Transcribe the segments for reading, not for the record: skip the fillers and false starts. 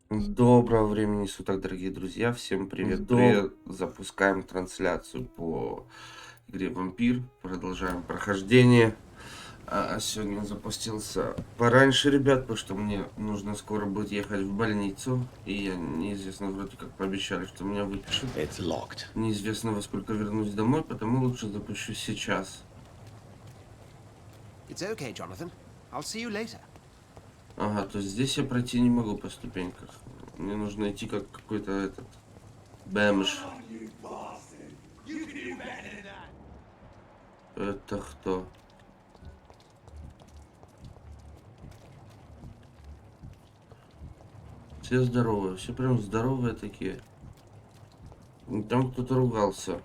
Доброго времени суток, дорогие друзья. Всем привет. Запускаем трансляцию по игре Vampyr. Продолжаем прохождение. Сегодня запустился пораньше, ребят, потому что мне нужно скоро будет ехать в больницу. И я неизвестно, вроде как пообещали, что меня выпишут. Неизвестно, во сколько вернусь домой, потому лучше запущу сейчас. Okay, Jonathan. I'll see you later. Ага, то есть здесь я пройти не могу по ступеньках. Мне нужно идти как какой-то этот бомж. Это кто? Все здоровые, все прям здоровые такие. Там кто-то ругался.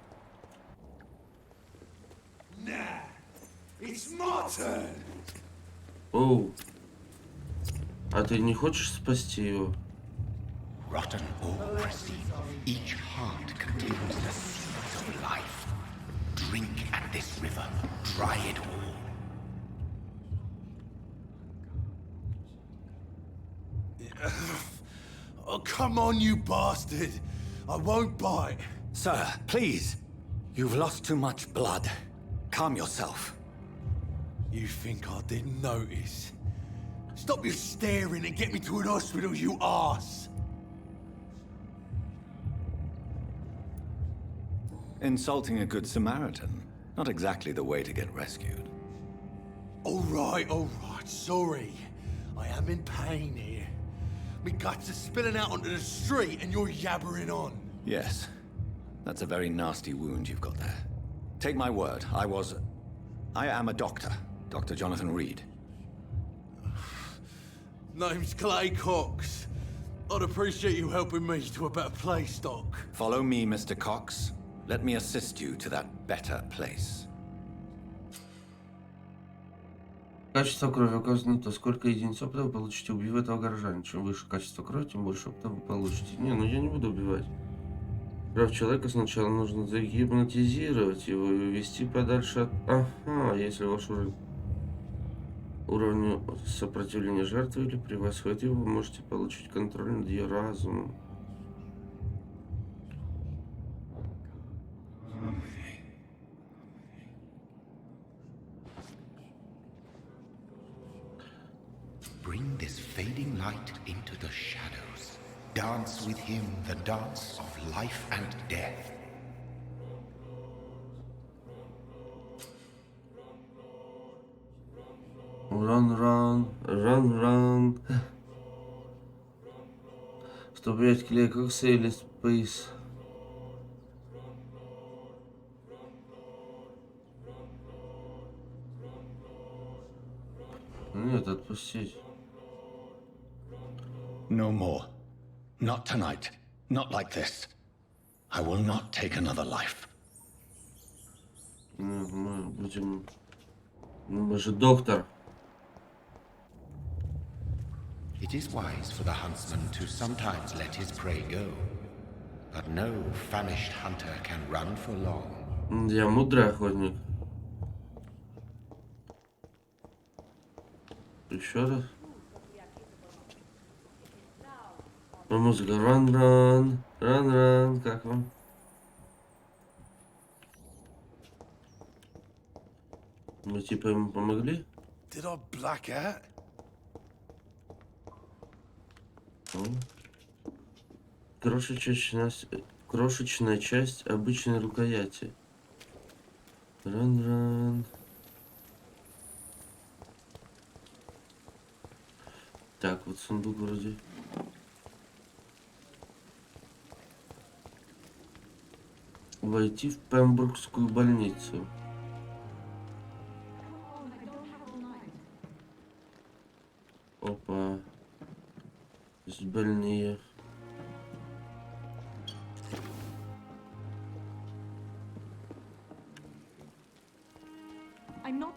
Оу. А ты не хочешь спасти его? Rotten or pristine, each heart contains the seeds of life. Drink at this river, dry it all. Oh, come on, you bastard! I won't bite. Sir, please. You've lost too much blood. Calm yourself. You think I didn't notice? Stop your staring and get me to an hospital, you arse! Insulting a good Samaritan. Not exactly the way to get rescued. All right, sorry. I am in pain here. Me guts are spilling out onto the street and you're yabbering on. Yes. That's a very nasty wound you've got there. Take my word, I am a doctor. Dr. Jonathan Reed. Name's Clay Cox. I'd appreciate you helping me to a better place, Doc. Follow me, Mr. Cox. Let me assist you to that better place. Качество крови указано то, сколько единиц опыта вы получите, убив этого горожанина. Чем выше качество крови, тем больше опыта вы получите. Не, ну я не буду убивать. Прав человека сначала нужно загипнотизировать его и увести подальше от... Ага, если ваш уровень сопротивления жертвы или превосходит его, вы можете получить контроль над ее разумом. Bring this fading light into the shadows. Dance with him the dance of life and death. Run. 105 клей кокса или спейс. Нет, отпустить. No more. Not tonight. Not like this. I will not take another life. Мы будем... Мы же доктор. It is wise for the huntsman to sometimes let his prey go. But no famished hunter can run for long. Я мудрый охотник. Еще раз. Музыка. Run. Как вам? Мы типа ему помогли? Did I black out? Крошечная часть обычной рукояти. Run. Так, вот сундук вроде. Войти в Пембрукскую больницу. Опа. Здесь больные. I'm not.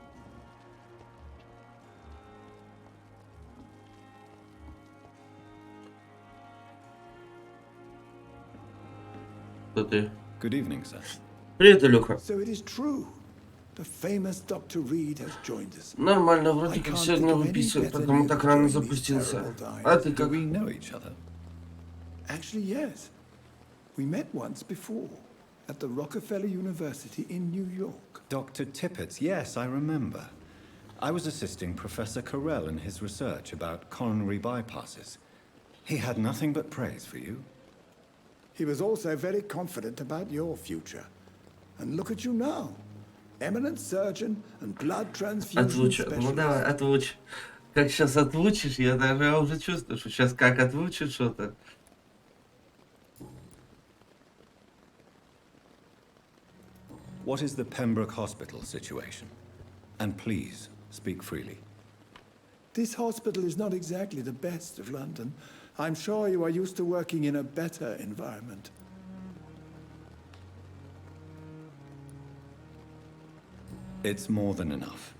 Кто ты? Good evening, sir. Привет, Илюха. So it is true. The famous Dr. Reed has joined us. Нормально, вроде как сегодня выписывают, потому так рано запустился. А ты как? Do we know each other? Actually, yes. We met once before at the Rockefeller University in New York. Dr. Tippett's, yes, I remember. I was assisting Professor Carell in his research about coronary bypasses. He had nothing but praise for you. He was also very confident about your future. And look at you now. Eminent surgeon and blood transfusion Отвучу. Ну specialist. давай, отвучь. Как сейчас отвучишь, я уже чувствую, что сейчас как отвучишь что-то. What is the Pembroke Hospital situation? And please, speak freely. This hospital is not exactly the best of London. I'm sure you are used to working in a better environment. It's more than enough.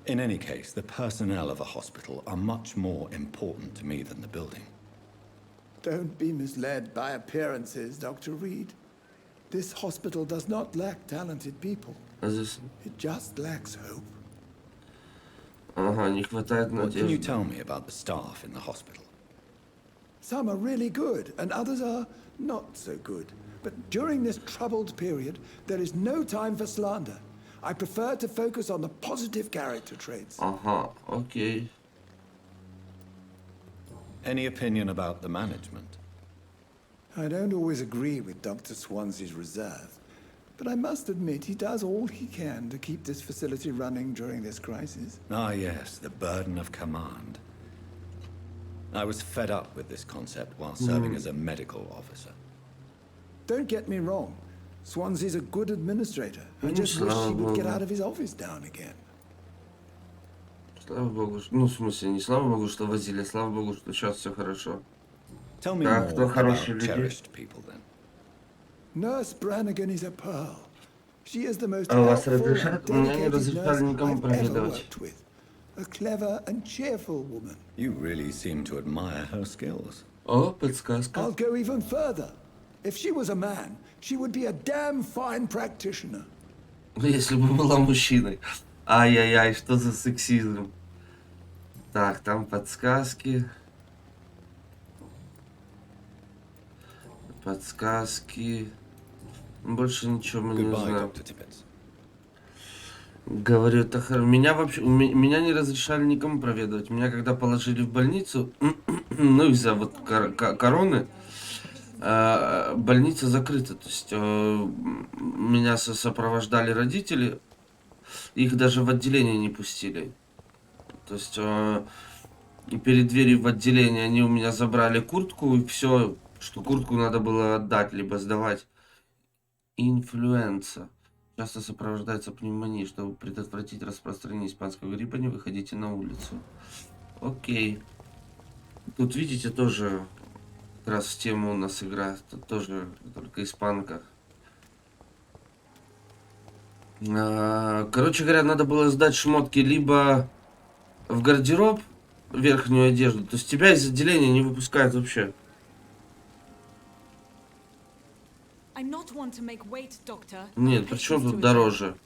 In any case, the personnel of a hospital are much more important to me than the building. Don't be misled by appearances, Dr. Reed. This hospital does not lack talented people. А здесь... It just lacks hope. Ага, не хватает What can you надежды. tell me about the staff in the hospital? Some are really good, and others are not so good. But during this troubled period, there is no time for slander. I prefer to focus on the positive character traits. Ага, окей. Any opinion about the management? I don't always agree with Dr. Swansea's reserve, but I must admit he does all he can to keep this facility running during this crisis. Ah, yes, the burden of command. I was fed up with this concept while serving as a medical officer. Don't get me wrong. Swansea's a good administrator. I just wish he would get out of his office down again. Слава богу, ну в смысле, не слава богу, что возили, а слава богу, что сейчас все хорошо. Tell me Так, more кто about хорошие люди? cherished people, then. Nurse Brannigan is a pearl. She is the most А вас helpful and разрешат? Меня не dedicated разрешали nurse никому I've ever проглядывать. worked with. A clever and cheerful woman. You really seem to admire her skills. О, подсказка. I'll go even further. If she was a man, she would be a damn fine practitioner. Если бы была мужчиной. Ай-яй-яй, что за сексизм. Так, там подсказки. Подсказки. Больше ничего мы не Goodbye, знаем. Dr. Tippett. Говорю, это меня вообще, меня не разрешали никому проведывать. Меня когда положили в больницу, ну из-за вот короны, больница закрыта. То есть меня сопровождали родители, их даже в отделение не пустили. То есть и перед дверью в отделение они у меня забрали куртку и все, что куртку надо было отдать либо сдавать. Инфлюенса. Часто сопровождается пневмонией. Чтобы предотвратить распространение испанского гриппа, не выходите на улицу. Окей. Тут, видите, тоже как раз в тему у нас игра. Тут тоже только испанка. Короче говоря, надо было сдать шмотки либо в гардероб, верхнюю одежду. То есть тебя из отделения не выпускают вообще. Нет, причем тут дороже?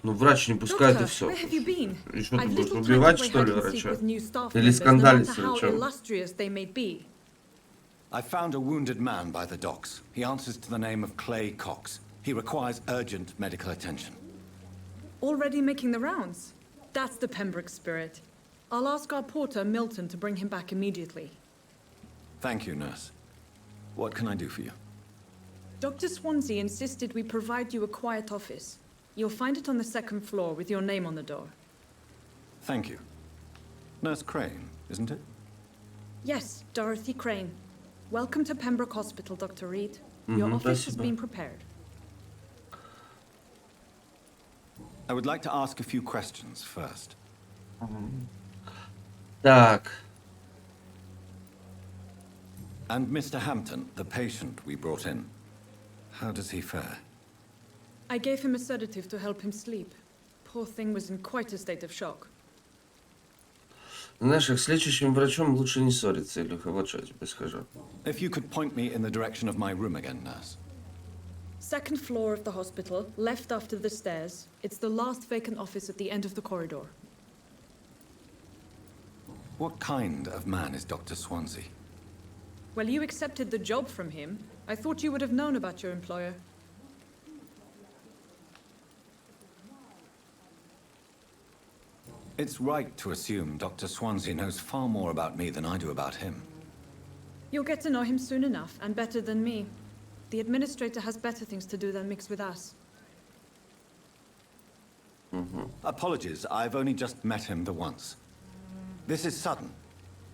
Ну, врач не пускает и все. И что, ты будешь убивать, что ли, врача? Или скандалить с врачом? I found a wounded man by the docks. He answers to the name of Clay Cox. He requires urgent medical attention. Already making the rounds? That's the Pembroke spirit. I'll ask our porter, Milton, to bring him back immediately. Thank you, nurse. What can I do for you? Dr. Swansea insisted we provide you a quiet office. You'll find it on the second floor with your name on the door. Thank you. Nurse Crane, isn't it? Yes, Dorothy Crane. Welcome to Pembroke Hospital, Dr. Reed. Your office has спасибо. been prepared. I would like to ask a few questions first. Так, And Mr. Hampton, the patient we brought in, how does he fare? I gave him a sedative to help him sleep. Poor thing was in quite a state of shock. знаешь, с лечащим врачом лучше не ссориться, Илюха, вот что я тебе скажу. If you could point me in the direction of my room again, nurse. Second floor of the hospital, left after the stairs. It's the last vacant office at the end of the corridor. What kind of man is Dr. Swansea? Well, you accepted the job from him. I thought you would have known about your employer. It's right to assume Dr. Swansea knows far more about me than I do about him. You'll get to know him soon enough, and better than me. The administrator has better things to do than mix with us. Apologies, I've only just met him the once. This is sudden.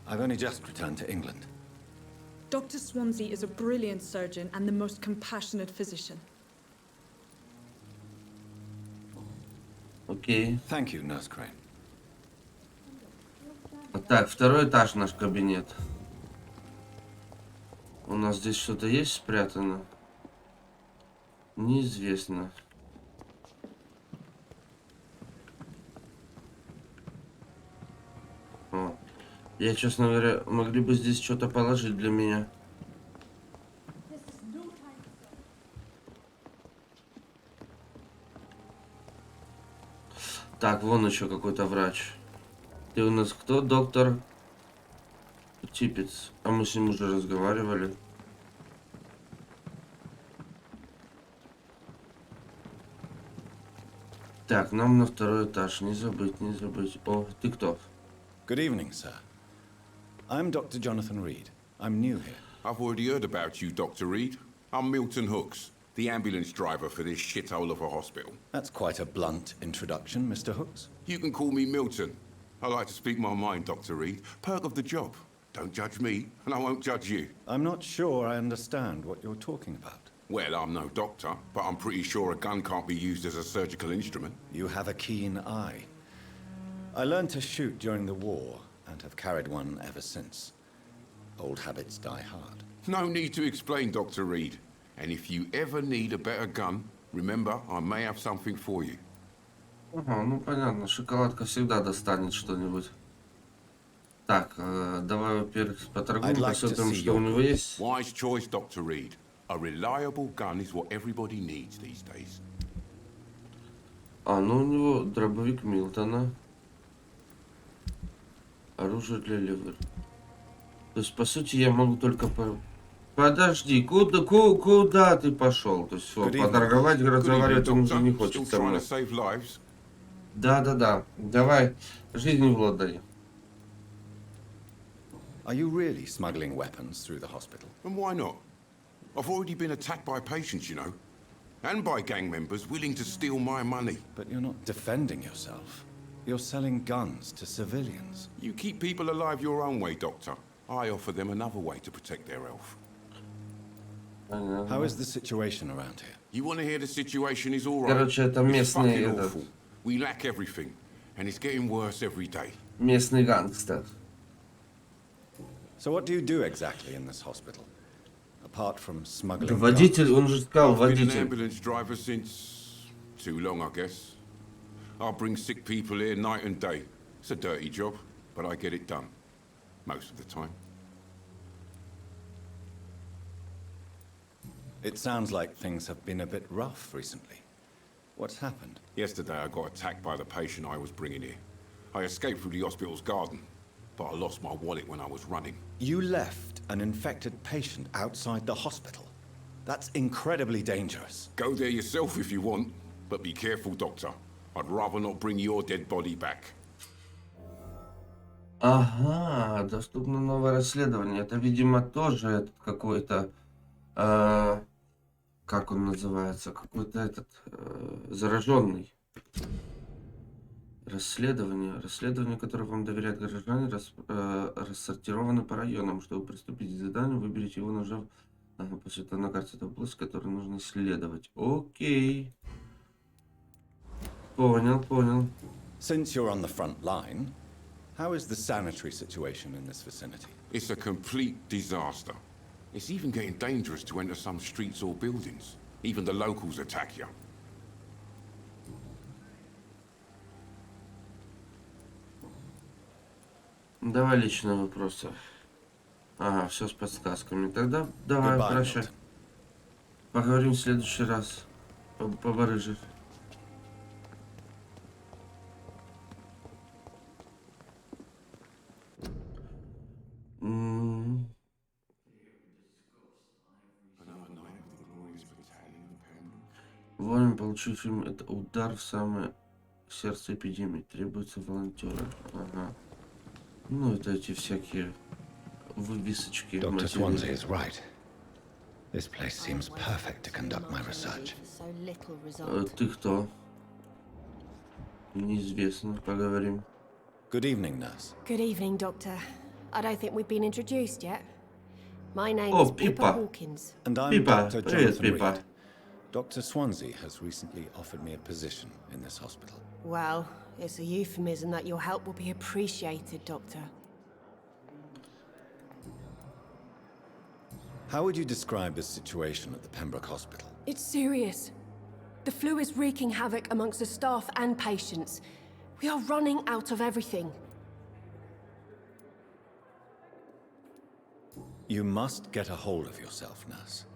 I've only just returned to England. Dr. Swansea is a brilliant surgeon and the most compassionate physician. Окей. Thank you, Nurse Crane. Так, второй этаж наш кабинет. У нас здесь что-то есть спрятано? Неизвестно. О. Я, честно говоря, могли бы здесь что-то положить для меня. Так, вон еще какой-то врач. Ты у нас кто, доктор? Типец. А мы с ним уже разговаривали. Так, нам на второй этаж. Не забыть, не забыть. О, ты кто? Good evening, sir. I'm Dr. Jonathan Reed. I'm new here. I've already heard about you, Dr. Reed. I'm Milton Hooks, the ambulance driver for this shithole of a hospital. That's quite a blunt introduction, Mr. Hooks. You can call me Milton. I like to speak my mind, Dr. Reed. Perk of the job. Don't judge me, and I won't judge you. I'm not sure I understand what you're talking about. Well, I'm no doctor, but I'm pretty sure a gun can't be used as a surgical instrument. You have a keen eye. I learned to shoot during the war, and have carried one ever since. Old habits die hard. No need to explain, Dr. Reed. And if you ever need a better gun, remember, I may have something for you. Ага, ну понятно. Шоколадка всегда достанет что-нибудь. Так, давай, во-первых, поторгуем, посмотрим, что у него есть. Wise choice, Dr. Reed. A reliable gun is what everybody needs these days. А, ну у него дробовик Милтона. Оружие для ливера. То есть, по сути, я могу только... Подожди, куда ты пошел? То есть, все, поторговать, разговаривать он уже не хочет со мной. Да. Давай, жизнь в лодай. Are you really smuggling weapons through the hospital? And why not? I've already been attacked by patients, you know. And by gang members willing to steal my money. But you're not defending yourself. You're selling guns to civilians. You keep people alive your own way, Doctor. I offer them another way to protect their health. How is the situation around here? You want to hear the situation is all right? Короче, это It's местный fucking этот... awful. We lack everything, and it's getting worse every day. Местный гангстер. So what do you do exactly in this hospital? Apart from smuggling Водитель, guns? он же сказал, I've been an водитель. ambulance driver since... too long, I guess. I bring sick people here night and day. It's a dirty job, but I get it done. Most of the time. It sounds like things have been a bit rough recently. What's happened? Yesterday I got attacked by the patient I was bringing here. I escaped through the hospital's garden, but I lost my wallet when I was running. You left an infected patient outside the hospital. That's incredibly dangerous. Go there yourself if you want, but be careful, Doctor. I'd rather not bring your dead body back. Ага, доступно новое расследование. Это, видимо, тоже этот какой-то... как он называется? Какой-то этот... зараженный. Расследование, которое вам доверяют горожане, рассортировано по районам. Чтобы приступить к заданию, выберите его, нажав после этого на карте эту область, которую нужно исследовать. Окей. Понял. Since you're on the front line, how is the sanitary situation in this vicinity? It's a complete disaster. It's even getting dangerous to enter some streets or buildings. Even the locals attack you. Давай личные вопросы. Ага, все с подсказками. Тогда давай, Goodbye, прощай. Milton. Поговорим в следующий раз. Побарыжи. Вовремя получившим это удар в самое сердце эпидемии. Требуются волонтеры. Ага. Ну, это эти всякие вывесочки. Dr. материалы. Swansea is right. This place seems perfect to conduct my research. Ты кто? Неизвестно. Поговорим. Good evening, nurse. Good evening, Doctor. I don't think we've been introduced yet. My name Oh, is Pippa Pippa. Hawkins. And I'm Pippa. Dr. Привет, Jonathan Pippa. Reed. Dr. Swansea has recently offered me a position in this hospital. Well, it's a euphemism that your help will be appreciated, Doctor. How would you describe the situation at the Pembroke Hospital? It's serious. The flu is wreaking havoc amongst the staff and patients. We are running out of everything. You must get a hold of yourself, nurse.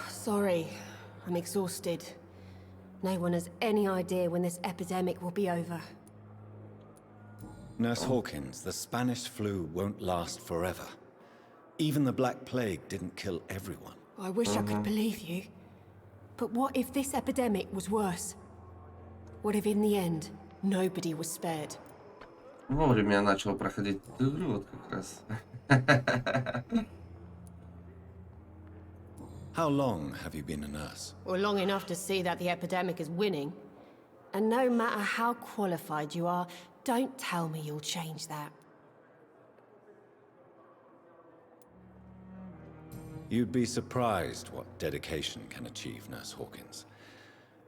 Sorry, I'm exhausted. No one has any idea when this epidemic will be over. Nurse Hawkins, the Spanish flu won't last forever. Even the Black Plague didn't kill everyone. I wish I could believe you. But what if this epidemic was worse? What if in the end, nobody was spared? Вовремя я начал проходить эту игру, вот как раз. How long have you been a nurse? Well, long enough to see that the epidemic is winning. And no matter how qualified you are, don't tell me you'll change that. You'd be surprised what dedication can achieve, Nurse Hawkins.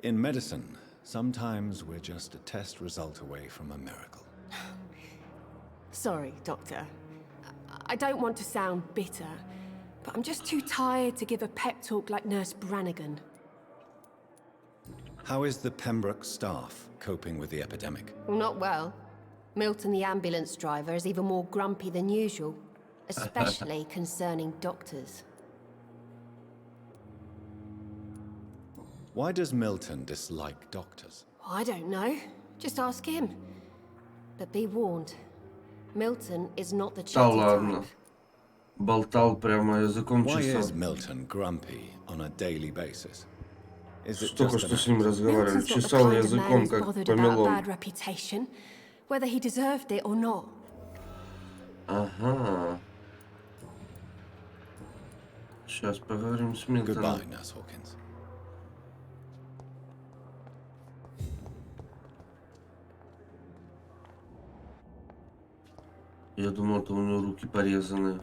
In medicine, sometimes we're just a test result away from a miracle. Sorry, Doctor. I don't want to sound bitter, but I'm just too tired to give a pep talk like Nurse Brannigan. How is the Pembroke staff coping with the epidemic? Well, not well. Milton, the ambulance driver, is even more grumpy than usual, especially concerning doctors. Why does Milton dislike doctors? I don't know. Just ask him. But be warned, Milton is not the Да chatty ладно. type. Болтал прямо языком Why is чесал. Milton grumpy on a daily basis? Is it Только just что an с ним разговаривали. Milton's not the Чесал kind of man языком, who's как bothered about a помелом. bad reputation, whether he deserved it or not. Ага. Сейчас поговорим с Милтоном. Goodbye, Nurse Hawkins. Я думал, что у него руки порезаны.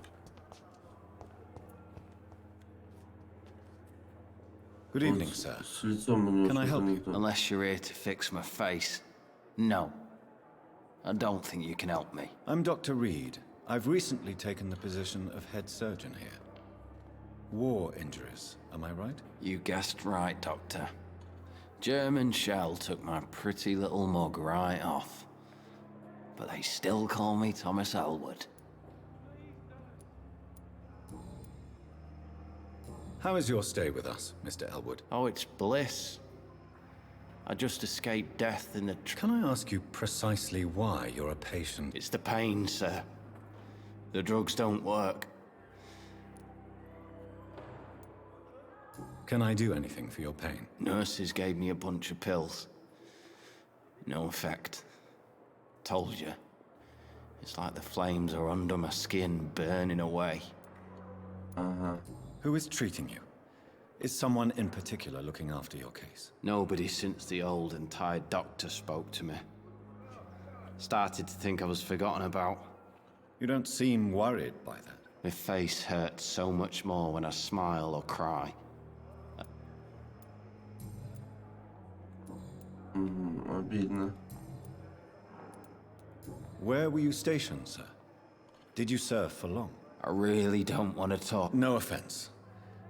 Good evening, sir. С лицом у него Can I что-то help не you? то. Unless you're here to fix my face. No. I don't think you can help me. I'm Dr. Reed. I've recently taken the position of head surgeon here. War injuries, am I right? You guessed right, Doctor. German shell took my pretty little mug right off. But they still call me Thomas Elwood. How is your stay with us, Mr. Elwood? Oh, it's bliss. I just escaped death in the Can I ask you precisely why you're a patient? It's the pain, sir. The drugs don't work. Can I do anything for your pain? Nurses gave me a bunch of pills. No effect. Told you. It's like the flames are under my skin, burning away. Who is treating you? Is someone in particular looking after your case? Nobody since the old and tired doctor spoke to me. Started to think I was forgotten about. You don't seem worried by that. My face hurts so much more when I smile or cry. Обидно. Where were you stationed, sir? Did you serve for long? I really don't want to talk. No offense.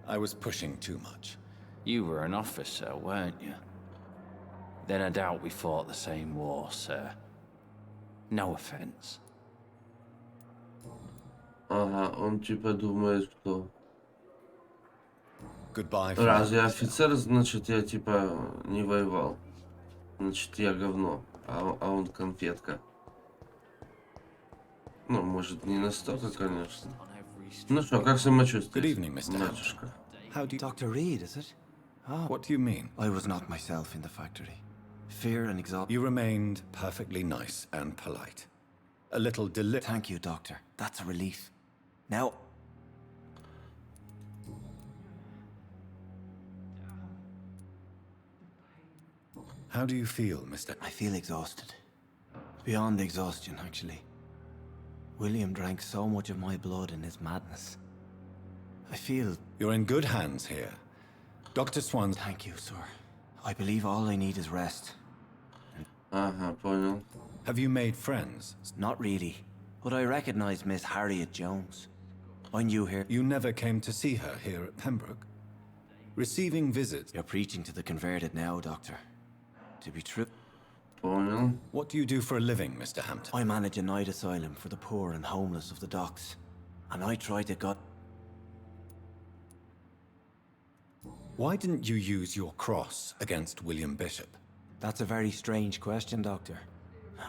I was pushing too much. You were an officer, weren't you? Then I doubt we fought the same war, sir. No offense. Ага, он типа думает, что... Goodbye. for Раз now, я Mr. офицер, значит я типа не воевал. Значит я говно, а он конфетка. Ну, может, не настолько, конечно. Ну что, как Good самочувствие, evening, Mr. Elwood. матушка? How do you... Dr. Reed, is it? What do you mean? I was not myself in the factory. Fear and exhaustion. You remained perfectly nice and polite. A little Thank you, Doctor. That's a relief. Now... How do you feel, Mr.? I feel exhausted. Beyond exhaustion, actually. William drank so much of my blood in his madness. I feel... You're in good hands here. Dr. Swan... Thank you, sir. I believe all I need is rest. Понял. Have you made friends? Not really. But I recognize Miss Harriet Jones. I knew her. You never came to see her here at Pembroke? Receiving visits? You're preaching to the converted now, Doctor. To be true... Понял. What do you do for a living, Mr. Hampton? I manage a night asylum for the poor and homeless of the docks. And I try to God... Why didn't you use your cross against William Bishop? That's a very strange question, Doctor.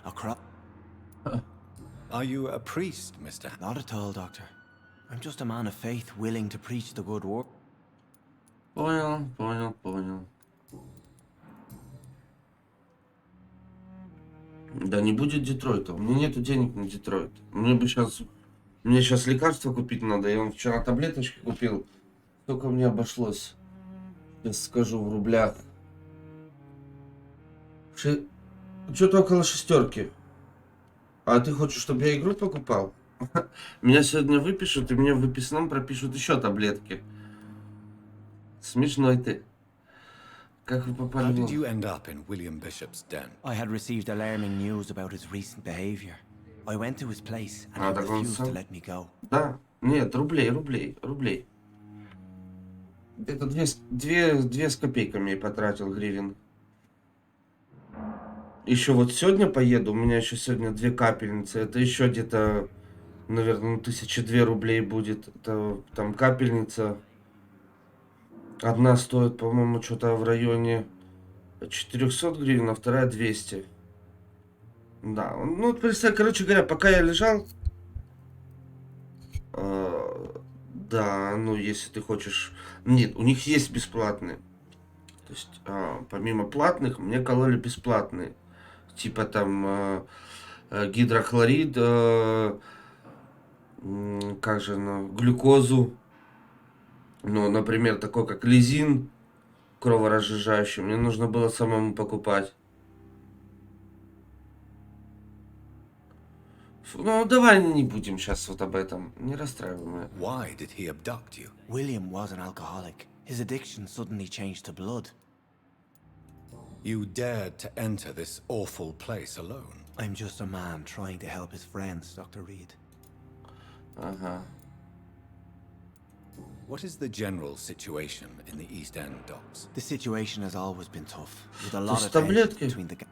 A cross... Are you a priest, Mr. Hampton? Not at all, Doctor. I'm just a man of faith willing to preach the good word. Понял. Да не будет Детройта. У меня нету денег на Детройт. Мне сейчас лекарства купить надо. Я вчера таблеточки купил. Сколько мне обошлось? Сейчас скажу в рублях. Что-то около 6. А ты хочешь, чтобы я игру покупал? Меня сегодня выпишут, и мне в выписном пропишут еще таблетки. Смешной ты. Как вы попали? How did you end up in William Bishop's den? I had received alarming news about his recent behavior. I went to his place and he так он refused to сам? let me go. Да, нет, рублей. Это две с копейками я потратил гривен. Еще вот сегодня поеду, у меня еще сегодня 2 капельницы. Это еще где-то, наверное, 1002 рублей будет. Это там капельница. Одна стоит, по-моему, что-то в районе 400 гривен, а вторая 200. Да, ну, представь, короче говоря, пока я лежал... да, ну, если ты хочешь... Нет, у них есть бесплатные. То есть, помимо платных, мне кололи бесплатные. Типа там гидрохлорид, как же, глюкозу. Ну, например, такой как лизин, кроворазжижающий. Мне нужно было самому покупать. Ну, давай не будем сейчас вот об этом. Не расстраивай меня. Why did he abduct you? William was an alcoholic. His addiction suddenly changed to blood. You dared to enter this awful place alone. I'm just a man trying to help his friends, Dr. Reed. What is the general situation in the East End docks? The situation has always been tough, with a То lot есть of tension таблетки? between the...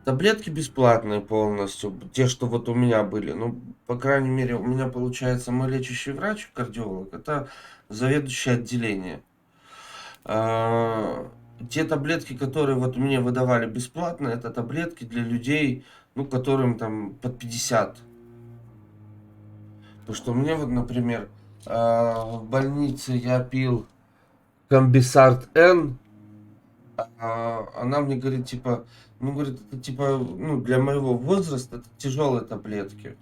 Таблетки бесплатные полностью, те, что вот у меня были. Ну, по крайней мере, у меня, получается, мой лечащий врач, кардиолог, это заведующий отделение. Те таблетки, которые вот мне выдавали бесплатно, это таблетки для людей, ну, которым там под 50. Потому что у меня вот, например, в больнице я пил Комбисарт Н, она мне говорит, типа, ну, говорит, это типа, ну, для моего возраста это тяжелые таблетки.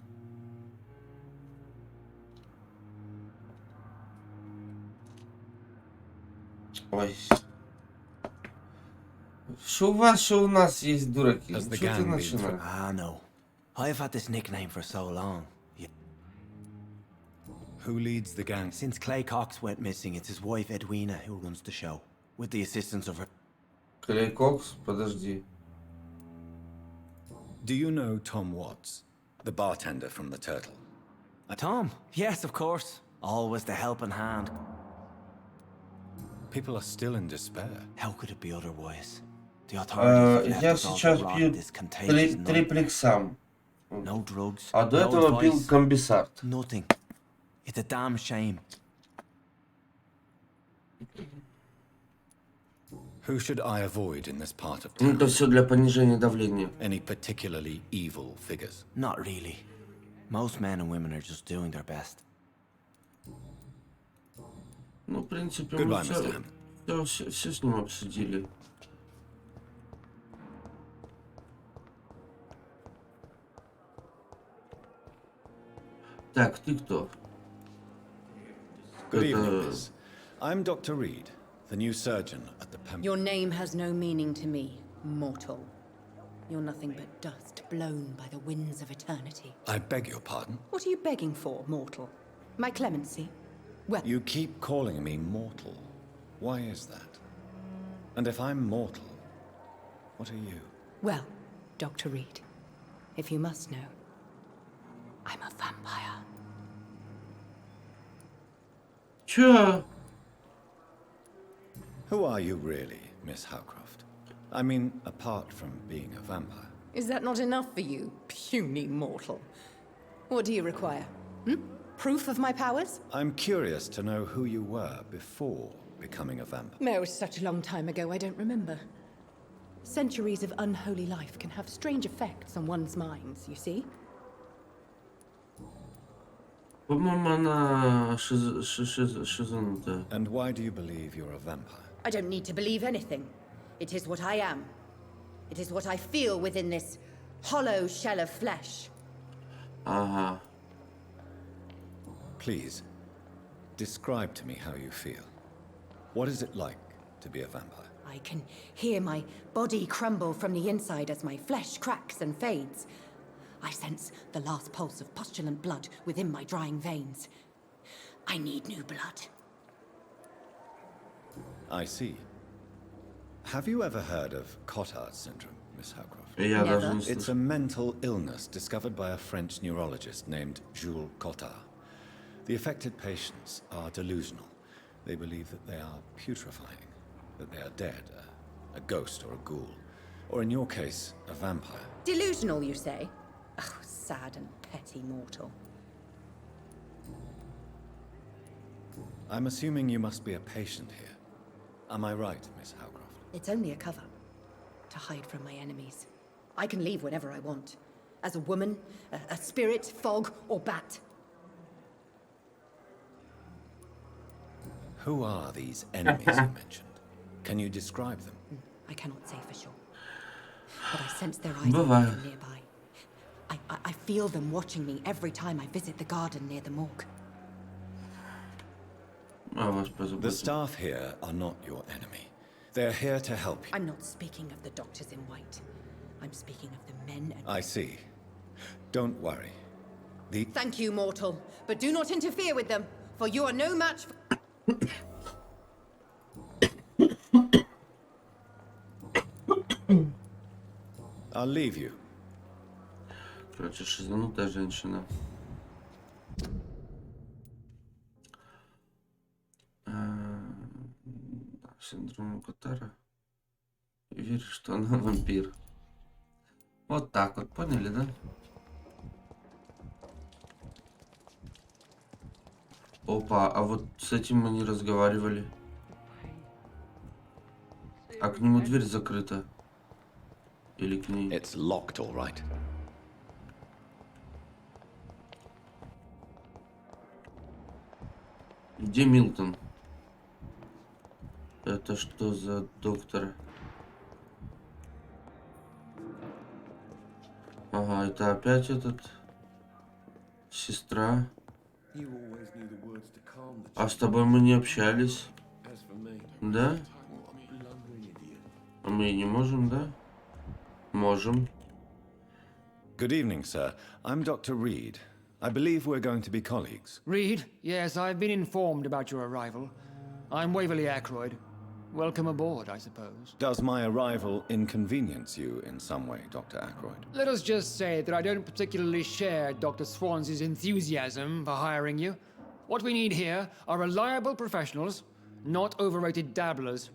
Ой. Что у вас, что у нас есть дураки? Has the Что ты gang been начинаешь? Ah, no. I've had this nickname for so long. Who leads the gang? Since Clay Cox went missing, it's his wife Edwina who runs the show, with the assistance of her... Клей Кокс, подожди. Do you know Tom Watts, the bartender from the Turtle? Tom? Yes, of course. Always the helping hand. People are still in despair. How could it be otherwise? The authorities have Я left us all сейчас to rot пью in this contagious night. триплексам. No drugs, А до no этого пил advice, Комбисарт. nothing. It's a damn shame. Who should I avoid in this part of Ну, town? это все для понижения давления. Any particularly evil figures? Not really. Most men and women are just doing their best. Ну, в принципе, Goodbye, Mr. Hammond. Да, все с ним обсудили. Так, ты кто? Good evening, miss. I'm Dr. Reed, the new surgeon at the Pembroke. Your name has no meaning to me, mortal. You're nothing but dust blown by the winds of eternity. I beg your pardon? What are you begging for, mortal? My clemency? Well, You keep calling me mortal. Why is that? And if I'm mortal, what are you? well, Dr. Reed, if you must know, I'm a vampire. Чё? Who are you really, Miss Howcroft? I mean, apart from being a vampire. Is that not enough for you, puny mortal? What do you require? Proof of my powers? I'm curious to know who you were before becoming a vampire. No, it was such a long time ago, I don't remember. Centuries of unholy life can have strange effects on one's minds, you see? По-моему, она шизанутая. And why do you believe you're a vampire? I don't need to believe anything. It is what I am. It is what I feel within this hollow shell of flesh. Ага. Please, describe to me how you feel. What is it like to be a vampire? I can hear my body crumble from the inside as my flesh cracks and fades. I sense the last pulse of pustulant blood within my drying veins. I need new blood. I see. Have you ever heard of Cotard's syndrome, Miss Howcroft? Я Never. даже не It's слышал. a mental illness discovered by a French neurologist named Jules Cotard. The affected patients are delusional. They believe that they are putrefying, that they are dead, a ghost or a ghoul, or in your case, a vampire. Delusional, you say? Oh, sad and petty mortal. I'm assuming you must be a patient here. Am I right, Miss Howcroft? It's only a cover to hide from my enemies. I can leave whenever I want. As a woman, a spirit, fog, or bat. Who are these enemies you mentioned? Can you describe them? I cannot say for sure. But I sense their eyes Бывает. from nearby. I feel them watching me every time I visit the garden near the morgue. А вас The позаботил. staff here are not your enemy. They're here to help you. I'm not speaking of the doctors in white. I'm speaking of the men and... I see. Don't worry. Thank you, mortal. But do not interfere with them, for you are no match for... I'll leave you. Короче, шизанутая женщина. Синдром Котара. И веришь, что она вампир. Вот так вот, поняли, да? Опа, а вот с этим мы не разговаривали. А к нему дверь закрыта. Или к ней? It's locked, all right. Где Милтон? Это что за доктор? Ага, это опять этот... Сестра. А с тобой мы не общались? Да? А мы и не можем, да? Можем. Good evening, sir. I'm Dr. Reed. I believe we're going to be colleagues. Reed, yes, I've been informed about your arrival. I'm Waverly Ackroyd. Welcome aboard, I suppose. Does my arrival inconvenience you in some way, Dr. Ackroyd? Let us just say that I don't particularly share Dr. Swans's enthusiasm for hiring you. What we need here are reliable professionals, not overrated dabblers.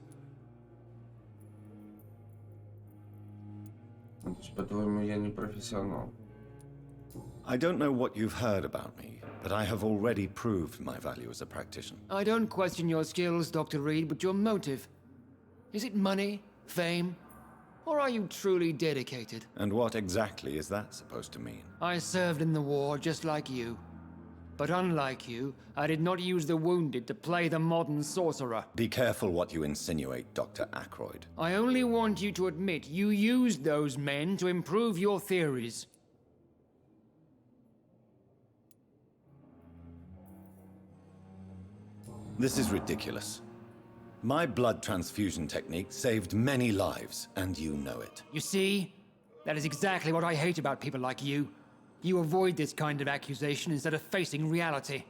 По-твоему, я не профессионал. I don't know what you've heard about me, but I have already proved my value as a practitioner. I don't question your skills, Dr. Reed, but your motive. Is it money, fame, or are you truly dedicated? And what exactly is that supposed to mean? I served in the war just like you. But unlike you, I did not use the wounded to play the modern sorcerer. Be careful what you insinuate, Dr. Ackroyd. I only want you to admit you used those men to improve your theories. This is ridiculous. My blood transfusion technique saved many lives, and you know it. You see? That is exactly what I hate about people like you. You avoid this kind of accusation instead of facing reality.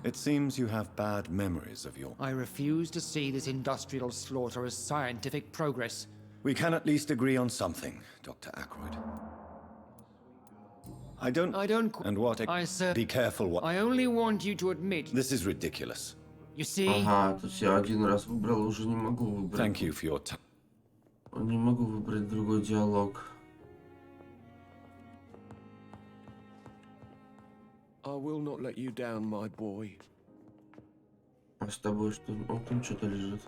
It seems you have bad memories of your... I refuse to see this industrial slaughter as scientific progress. We can at least agree on something, Dr. Ackroyd. I don't... And what... I said... Be careful what... I only want you to admit... This is ridiculous. You see... Ага, то есть я один раз выбрал, уже не могу выбрать. Thank you for your time. Не могу выбрать другой диалог. I will not let you down, my boy. А с тобой что? О, там что-то лежит.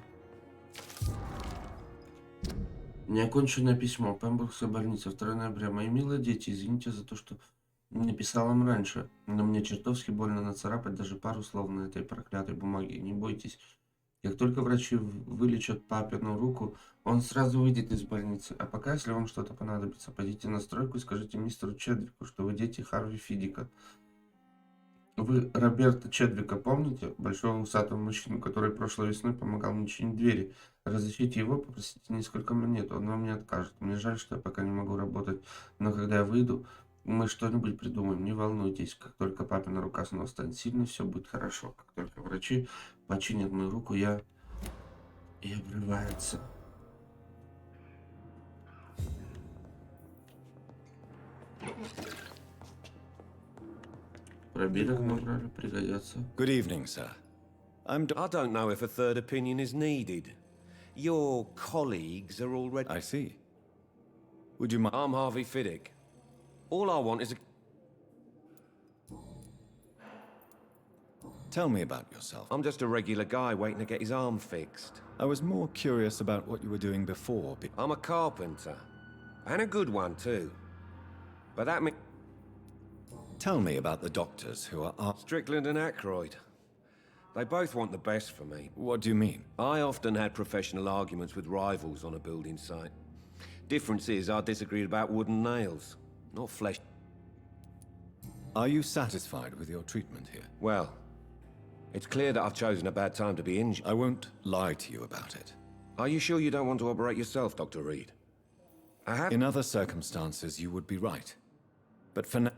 Неоконченное письмо. Пембургская больница, 2 ноября. Мои милые дети, извините за то, что не писал им раньше. Но мне чертовски больно нацарапать даже пару слов на этой проклятой бумаге. Не бойтесь. Как только врачи вылечат папину руку, он сразу выйдет из больницы. А пока, если вам что-то понадобится, пойдите на стройку и скажите мистеру Чедвику, что вы дети Харви Фидика. Вы Роберта Чедвика помните? Большого усатого мужчину, который прошлой весной помогал мне чинить двери. Разыщите его, попросите несколько монет, он вам не откажет. Мне жаль, что я пока не могу работать, но когда я выйду, мы что-нибудь придумаем, не волнуйтесь. Как только папина рука снова станет сильной, все будет хорошо. Как только врачи починят мою руку, и обрывается. Пробирок набрали, пригодятся. Good evening, sir. I don't know if a third opinion is needed. Your colleagues are already... I see. Would you mind... I'm Harvey Fiddick. All I want is a... Tell me about yourself. I'm just a regular guy waiting to get his arm fixed. I was more curious about what you were doing before. I'm a carpenter. And a good one, too. But that means... Tell me about the doctors who are... Strickland and Ackroyd. They both want the best for me. What do you mean? I often had professional arguments with rivals on a building site. Difference is, I disagreed about wooden nails, not flesh. Are you satisfied with your treatment here? Well, it's clear that I've chosen a bad time to be injured. I won't lie to you about it. Are you sure you don't want to operate yourself, Dr. Reed? I have... In other circumstances, you would be right. But for now...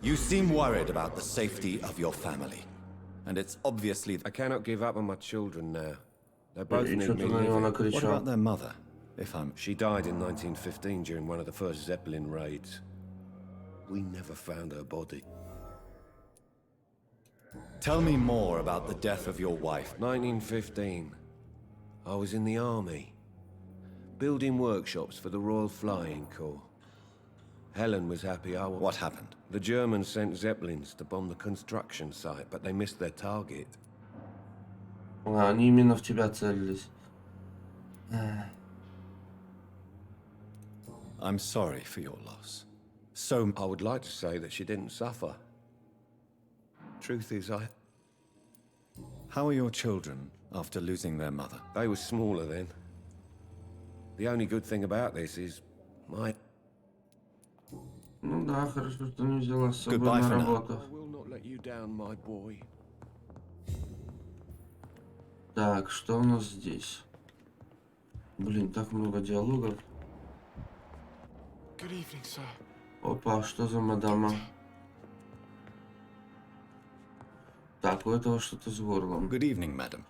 You seem worried about the safety of your family. And it's obviously... I cannot give up on my children now. They both need me living. What about their mother, if I'm... She died in 1915 during one of the first Zeppelin raids. We never found her body. Tell me more about the death of your wife. 1915. I was in the army. Building workshops for the Royal Flying Corps. Helen was happy I was... What happened? The Germans sent Zeppelins to bomb the construction site, but they missed their target. Они именно в тебя целились. I'm sorry for your loss. So... I would like to say that she didn't suffer. Truth is, How are your children after losing their mother? They were smaller then. The only good thing about this is my... Ну да, хорошо, что не взяла с собой Goodbye на for now. работу. I will not let you down, my boy. Так, что у нас здесь? Блин, так много диалогов. Good evening, sir. Опа, что за мадама? Так, у этого что-то с горлом. Good evening, madam.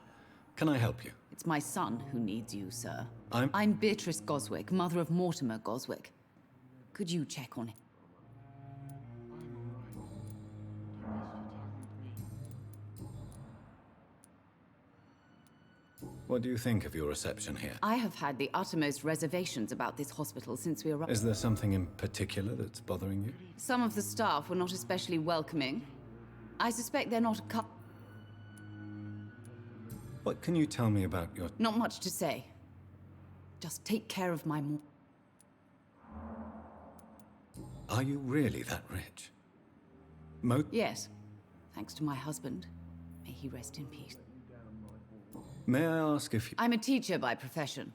Can I help you? It's my son who needs you, sir. I'm Beatrice Goswick, mother of Mortimer Goswick. Could you check on him? What do you think of your reception here? I have had the uttermost reservations about this hospital since we arrived. Is there something in particular that's bothering you? Some of the staff were not especially welcoming. I suspect they're not What can you tell me about your... Not much to say. Just take care of my mom. Are you really that rich? Yes, thanks to my husband. May he rest in peace. May I ask if you... I'm a teacher by profession.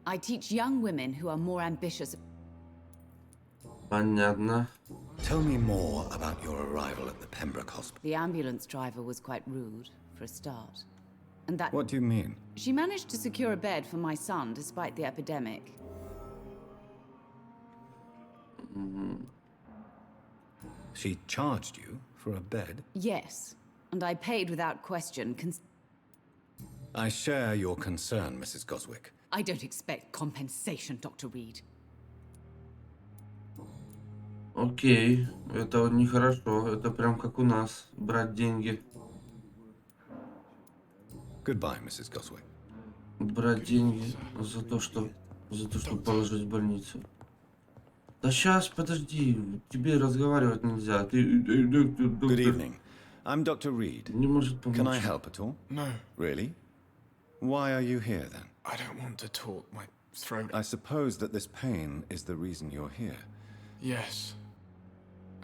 I teach young women who are more ambitious. Понятно. Tell me more about your arrival at the Pembroke Hospital. The ambulance driver was quite rude, for a start. And that... What do you mean? She managed to secure a bed for my son despite the epidemic. She charged you for a bed? Yes, and I paid without question. I share your concern, Mrs. Goswick. I don't expect compensation, Dr. Reed. Окей, это вот нехорошо. Это прям как у нас, брать деньги. Goodbye, Mrs. Goswick. Брать деньги за то, что положить в больницу. Да сейчас, подожди, тебе разговаривать нельзя. Ты доктор. Good evening. I'm Dr. Reed. Не может помочь. Can I help at all? No. Really? Why are you here then? I don't want to talk. My throat. I suppose that this pain is the reason you're here. Yes.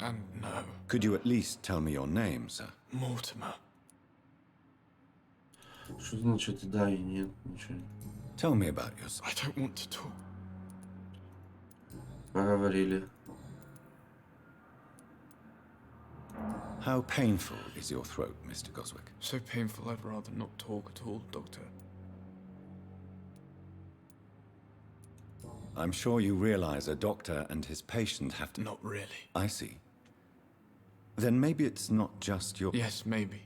And no. Could you at least tell me your name, sir? Mortimer. Что значит да и нет? Ничего. Tell me about yourself. I don't want to talk. Поговорили. How painful is your throat, Mr. Goswick? So painful I'd rather not talk at all, Doctor. I'm sure you realize a doctor and his patient have to... Not really. I see. Then maybe it's not just your... Yes, maybe.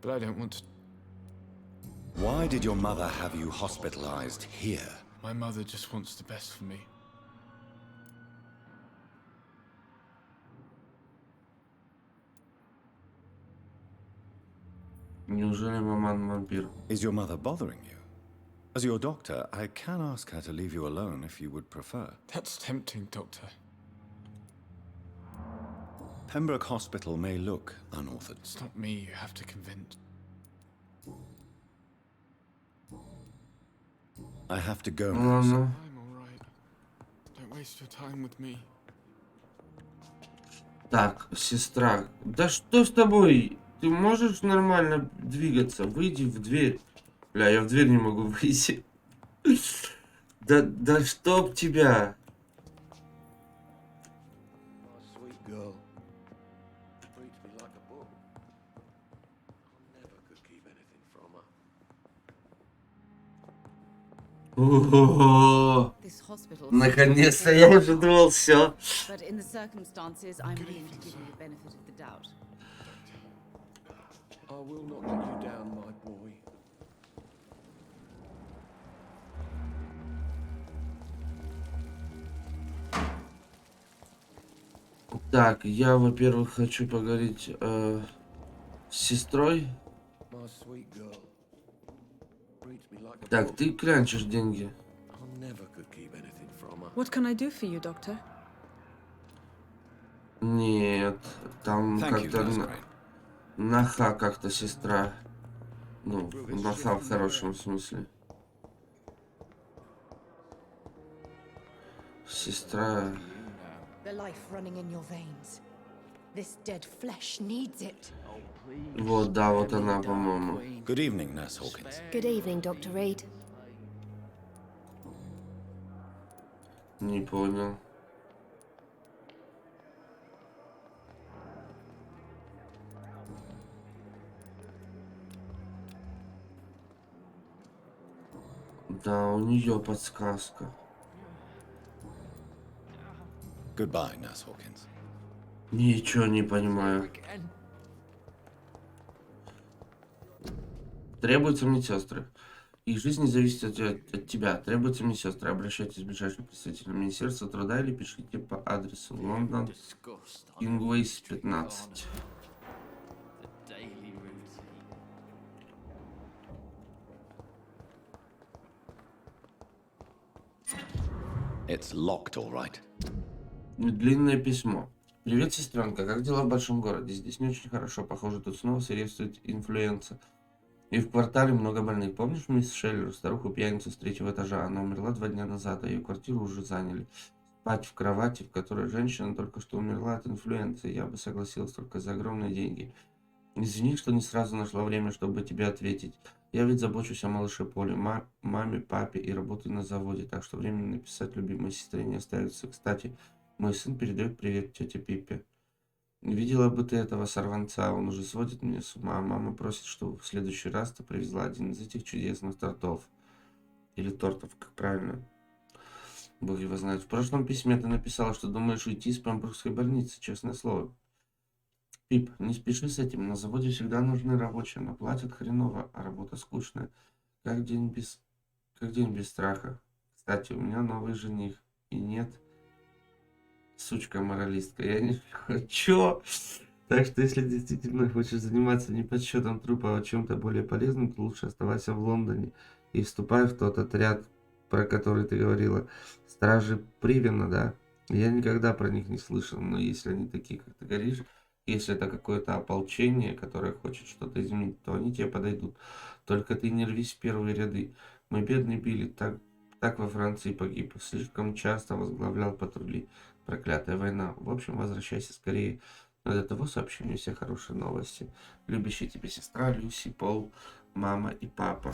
But I don't want to... Why did your mother have you hospitalized here? My mother just wants the best for me. Неужели маман вампир? Is your mother bothering you? As your doctor, I can ask her to leave you alone if you would prefer. That's tempting, Doctor. Pembroke Hospital may look unorthodox. It's not me you have to convince. I have to go now. Ладно. I'm alright. Don't waste your time with me. Так, сестра. Да что с тобой? Ты можешь нормально двигаться? Выйди в дверь. Бля, я в дверь не могу выйти. Да чтоб тебя. О, наконец-то я уже думал, все. But in the circumstances, I'm willing to give you the benefit of the doubt. I will not let you down, my boy. Так, я, во-первых, хочу поговорить с сестрой. Так, ты клянчишь деньги. What can I do for you, Doctor? Нет, там как-то наха как-то сестра. Ну, наха в хорошем смысле. Сестра. The life running in your veins. This dead flesh needs it. Вот, да, вот она, по-моему. Good evening, Nurse Hawkins. Good evening, Dr. Reed. Не понял. Да, у нее подсказка. Goodbye, Nurse Hawkins. Ничего не понимаю. Требуются медсестры. Их жизнь не зависит от тебя. Требуются медсестры. Обращайтесь к ближайшему представителю Министерства труда или пишите по адресу Лондон, Кингвейс, 15. It's locked, all right. Длинное письмо. Привет, сестренка. Как дела в большом городе? Здесь не очень хорошо. Похоже, тут снова свирепствует инфлюенса. И в квартале много больных. Помнишь мисс Шеллер, старуху-пьяницу с 3-го этажа? Она умерла 2 дня назад, а ее квартиру уже заняли. Спать в кровати, в которой женщина только что умерла от инфлюенции. Я бы согласилась только за огромные деньги. Извини, что не сразу нашла время, чтобы тебе ответить. Я ведь забочусь о малыше Поле, маме, папе и работаю на заводе, так что времени написать любимой сестре не остается. Кстати, мой сын передает привет тете Пиппе. Видела бы ты этого сорванца, он уже сводит меня с ума. Мама просит, чтобы в следующий раз ты привезла один из этих чудесных тортов. Или тортов, как правильно. Бог его знает. В прошлом письме ты написала, что думаешь уйти из Пембрукской больницы, честное слово. Пип, не спеши с этим. На заводе всегда нужны рабочие, но платят хреново, а работа скучная. Как день без страха. Кстати, у меня новый жених. И нет, сучка-моралистка, я не хочу. Так что, если действительно хочешь заниматься не подсчетом трупа, а чем-то более полезным, то лучше оставайся в Лондоне и вступай в тот отряд, про который ты говорила. Стражи Привена, да? Я никогда про них не слышал, но если они такие, как ты говоришь, если это какое-то ополчение, которое хочет что-то изменить, то они тебе подойдут. Только ты не рвись в первые ряды. Мой бедный Билли так во Франции погиб. Слишком часто возглавлял патрули. Проклятая война. В общем, возвращайся скорее. Но до того сообщи мне все хорошие новости. Любящая тебя сестра Люси, Пол, мама и папа.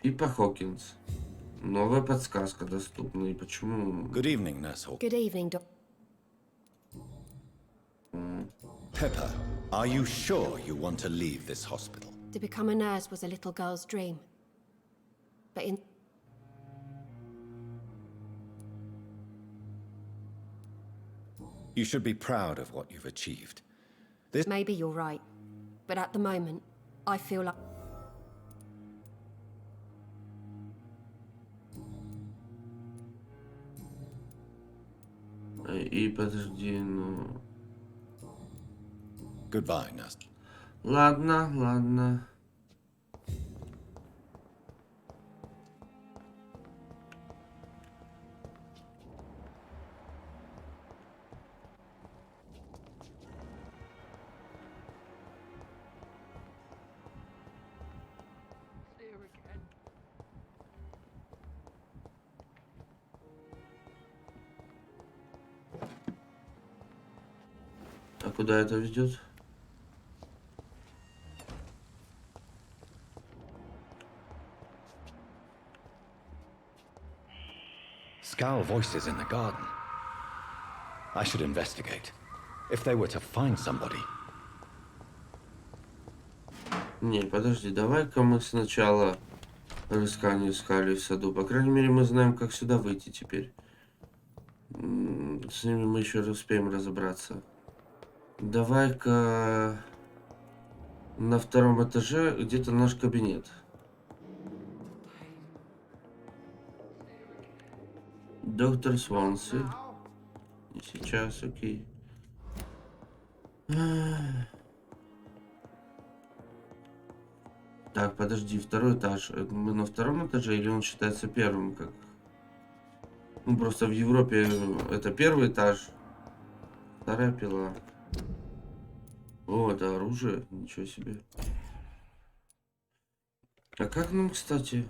Пиппа Хокинс. Новая подсказка доступна. И почему... Good evening, Nurse Hawkins. Good evening, Doc. Pepper, are you sure you want to leave this hospital? To become a nurse was a little girl's dream. But in... You should be proud of what you've achieved. This... Maybe you're right. But at the moment, I feel like... И подожди, ну... Goodbye, Nurse. Ладно, ладно. А куда это ведет? Scowl voices in the garden. I should investigate. If they were to find somebody. Не, подожди, давай-ка мы сначала рыскание искали в саду. По крайней мере, мы знаем, как сюда выйти теперь. С ними мы еще успеем разобраться. Давай-ка на 2-м этаже где-то наш кабинет. Доктор Свонси. Не сейчас, окей. Так, подожди, 2-й этаж. Мы на 2-м этаже или он считается первым? Как? Ну, просто в Европе это 1-й этаж. 2-я пила. О, это оружие. Ничего себе. А как нам, кстати...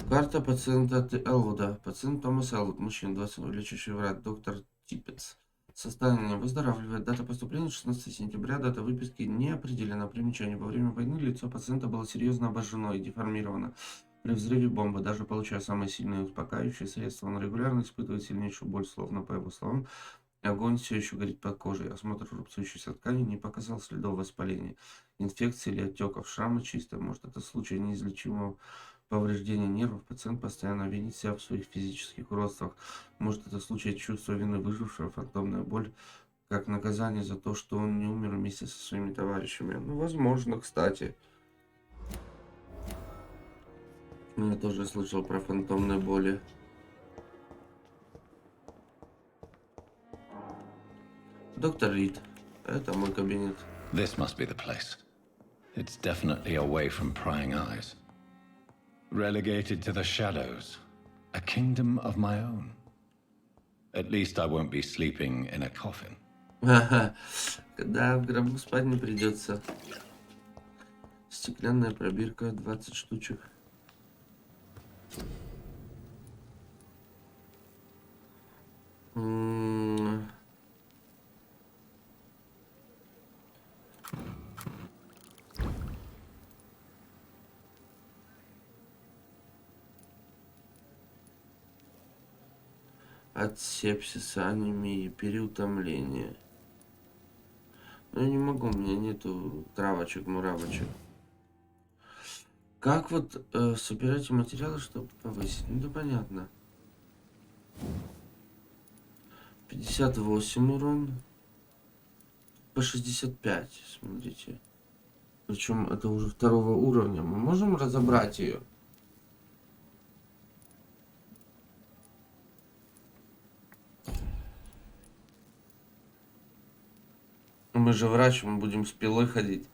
Карта пациента Элвуда. Пациент Томас Элвуд, мужчина, 20, лечащий врач, доктор Типпетс. Состояние выздоравливает. Дата поступления 16 сентября. Дата выписки не определена. Примечание. Во время войны лицо пациента было серьезно обожжено и деформировано. При взрыве бомбы, даже получая самые сильные успокаивающие средства, он регулярно испытывает сильнейшую боль, словно, по его словам, огонь все еще горит под кожей. Осмотр рубцующейся ткани не показал следов воспаления, инфекции или отеков. Шрамы чистые. Может, это случай неизлечимого повреждения нервов. Пациент постоянно винит себя в своих физических уродствах. Может, это случай чувства вины выжившего, фантомная боль, как наказание за то, что он не умер вместе со своими товарищами. Ну, возможно, кстати. Я тоже слышал про фантомные боли. Доктор Рид. Это мой кабинет. This must be the place. It's definitely away from prying eyes. Relegated to the shadows. A kingdom of my own. At least I won't be sleeping in a coffin. Ага. Да, в гробу спать не придется. Стеклянная пробирка, 20 штучек. От сепсиса, анемии, переутомления. Но я не могу, у меня нету травочек, муравочек. Как вот собирать материалы, чтобы повысить? Ну да понятно. 58 урон. По 65, смотрите. Причем это уже второго уровня. Мы можем разобрать ее? Мы же врач, мы будем с пилой ходить.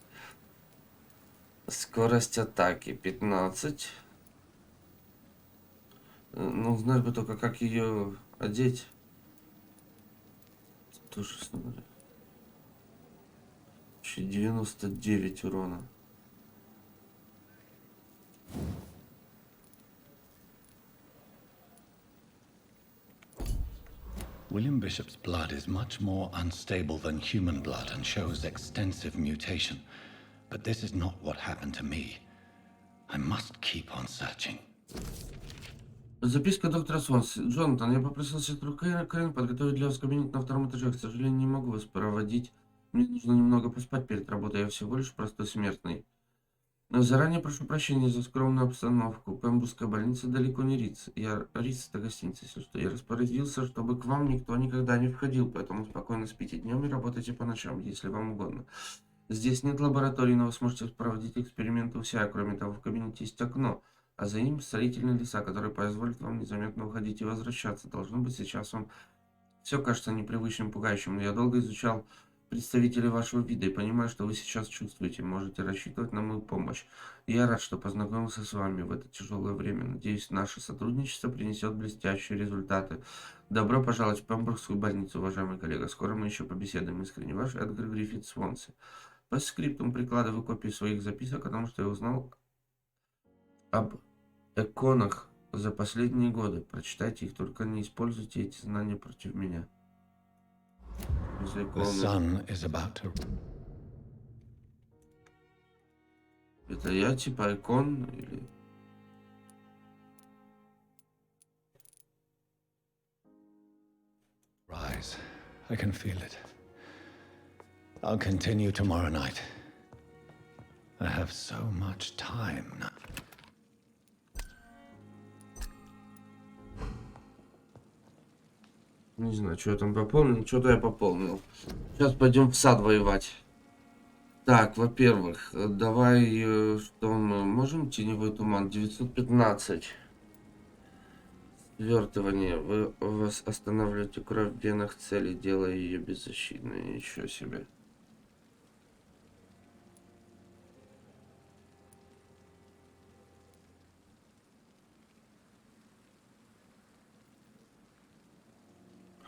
Скорость атаки 15. Ну, знать бы только, как ее одеть. Тоже смотрю. 99 урона. William Bishop's blood is much more unstable than human blood and shows extensive mutation. But this is not what happened to me. I must keep on searching. Записка доктора Свонси. Джонатан, я попросил сестру Кэрин подготовить для вас кабинет на втором этаже. К сожалению, не могу вас проводить. Мне нужно немного поспать перед работой. Я всего лишь простой смертный. Но заранее прошу прощения за скромную обстановку. Пембургская больница далеко не Риц. Риц — это гостиница, если что. Я распорядился, чтобы к вам никто никогда не входил, поэтому спокойно спите днем и работайте по ночам, если вам угодно. Здесь нет лаборатории, но вы сможете проводить эксперименты у себя. Кроме того, в кабинете есть окно, а за ним строительные леса, которые позволят вам незаметно уходить и возвращаться. Должно быть, сейчас вам все кажется непривычным, пугающим, но я долго изучал представители вашего вида и понимаю, что вы сейчас чувствуете. Можете рассчитывать на мою помощь. Я рад, что познакомился с вами в это тяжелое время. Надеюсь, наше сотрудничество принесет блестящие результаты. Добро пожаловать в Пембургскую больницу, уважаемый коллега. Скоро мы еще побеседуем. Искренне ваш Эдгар Гриффит Свонси. По скриптум прикладываю копии своих записок о том, что я узнал об эконах за последние годы. Прочитайте их, только не используйте эти знания против меня. The sun is about to... Это я типа икон или... Rise. I can feel it. I'll continue tomorrow night. I have so much time now. Не знаю, что я там пополнил. Что-то я пополнил. Сейчас пойдем в сад воевать. Так, во-первых, давай, что мы можем? Теневой туман 915. Свертывание. Вы вас останавливаете кровь в венах цели, делая ее беззащитной. Ничего себе.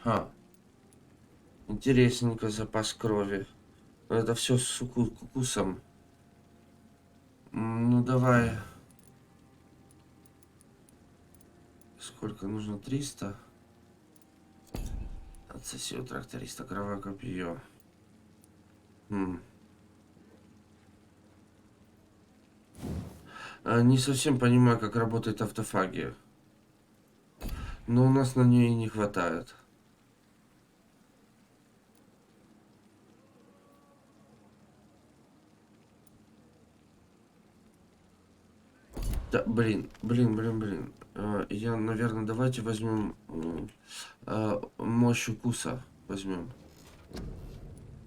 Ха. Интересненько, запас крови. Это все с укусом. Ну давай. Сколько нужно? 300. Отсоси у тракториста кровавое копье. Не совсем понимаю, как работает автофагия. Но у нас на нее и не хватает. Да, блин. Я, наверное, давайте возьмем мощь укуса. Возьмем.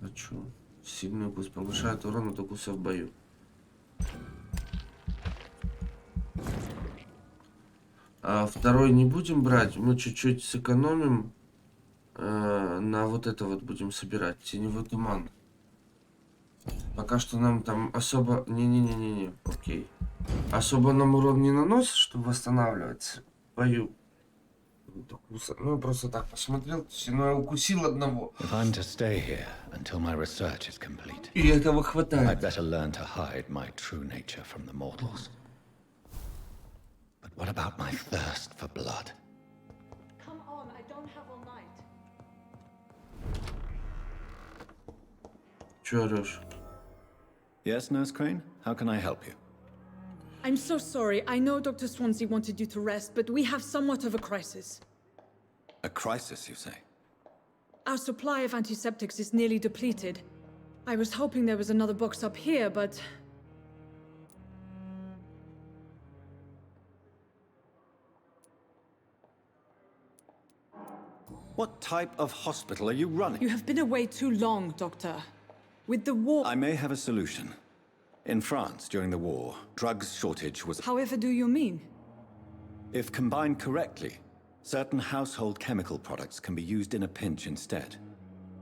Хочу. Сильный укус повышает урон от укуса в бою. А второй не будем брать. Мы чуть-чуть сэкономим. На вот это вот будем собирать. Теневой туман. Пока что нам там особо... Не-не-не-не-не. Окей. Особо нам урон не наносит, чтобы восстанавливаться. Бою. Ну, я просто так посмотрел, но я укусил одного. If I'm to stay here until my research is complete, И этого I'd хватает. better learn to hide my true nature from the mortals. But what about my thirst for blood? Come on, I don't have all night. Чё орёшь? Yes, Nurse Crane? How can I help you? I'm so sorry. I know Dr. Swansea wanted you to rest, but we have somewhat of a crisis. A crisis, you say? Our supply of antiseptics is nearly depleted. I was hoping there was another box up here, but... What type of hospital are you running? You have been away too long, Doctor. With the war... I may have a solution. In France, during the war, drugs shortage was... However do you mean? If combined correctly, certain household chemical products can be used in a pinch instead.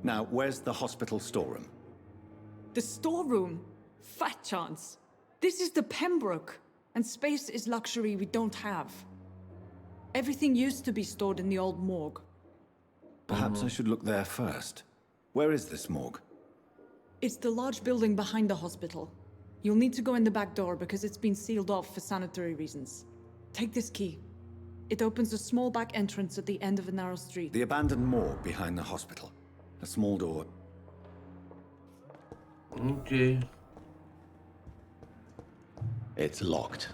Now, where's the hospital storeroom? The storeroom? Fat chance. This is the Pembroke, and space is luxury we don't have. Everything used to be stored in the old morgue. Perhaps I should look there first. Where is this morgue? It's the large building behind the hospital. You'll need to go in the back door because it's been sealed off for sanitary reasons. Take this key. It opens a small back entrance at the end of a narrow street. The abandoned morgue behind the hospital. A small door. Okay. It's locked.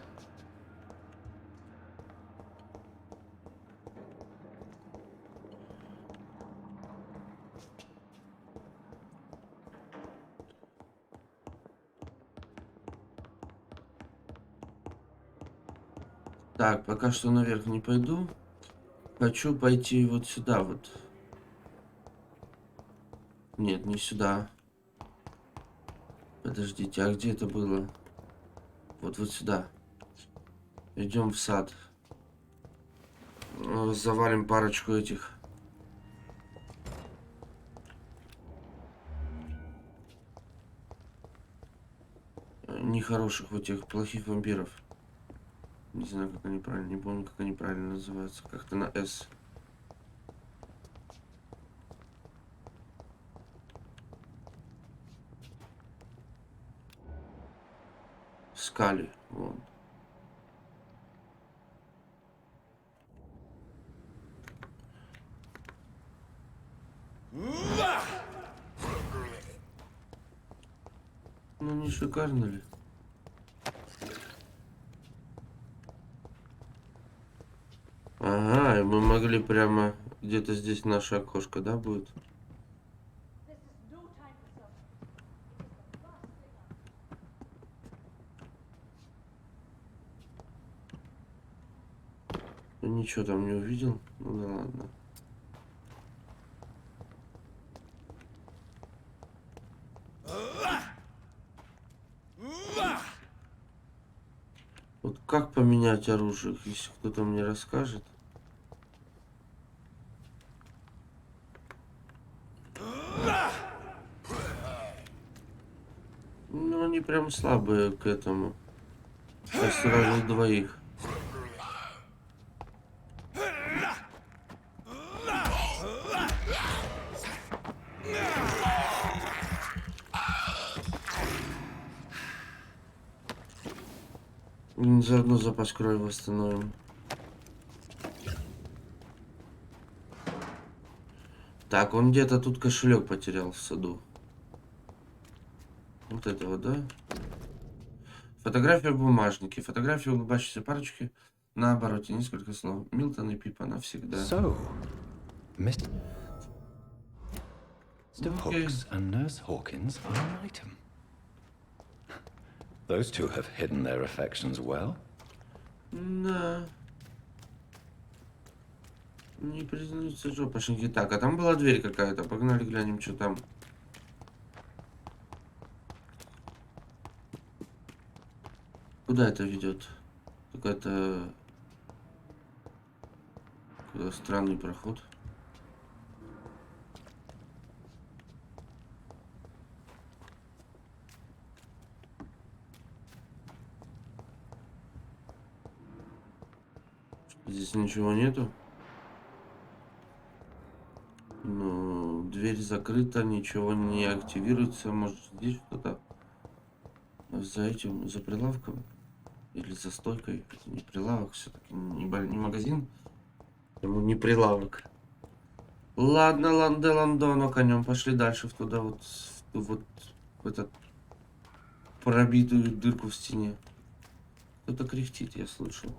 Так, пока что наверх не пойду. Хочу пойти вот сюда вот. Нет, не сюда. Подождите, а где это было? Вот сюда. Идем в сад. Завалим парочку этих. Нехороших, вот этих плохих вампиров. Не знаю, как они правильно, не помню, как они правильно называются. Как-то на «С». Скали, вон. Ну, не шикарно ли? Ага, и мы могли прямо где-то здесь наше окошко, да, будет? Ничего там не увидел. Ну да ладно. Вот как поменять оружие, если кто-то мне расскажет? Ну, они прям слабые к этому. Я сразу двоих. Заодно запас крови восстановим. Так, он где-то тут кошелек потерял в саду. Вот этого, да? Фотография в бумажнике. Фотография улыбающейся парочки. На обороте несколько слов. Милтон и Пипа навсегда. So, Mr. Hooks and Nurse Hawkins are an item. Those two have hidden their affections well. Да. Не признаются жопошники. Так, а там была дверь какая-то. Погнали глянем, что там. Куда это ведет? Какой-то странный проход. Здесь ничего нету. Ну, дверь закрыта, ничего не активируется. Может, здесь что-то за этим, за прилавком или за стойкой. Это не прилавок, все-таки не магазин, ему не прилавок. Ладно, ланде ландоно конем, пошли дальше в туда вот, в этот пробитую дырку в стене. Кто-то кряхтит, я слышу.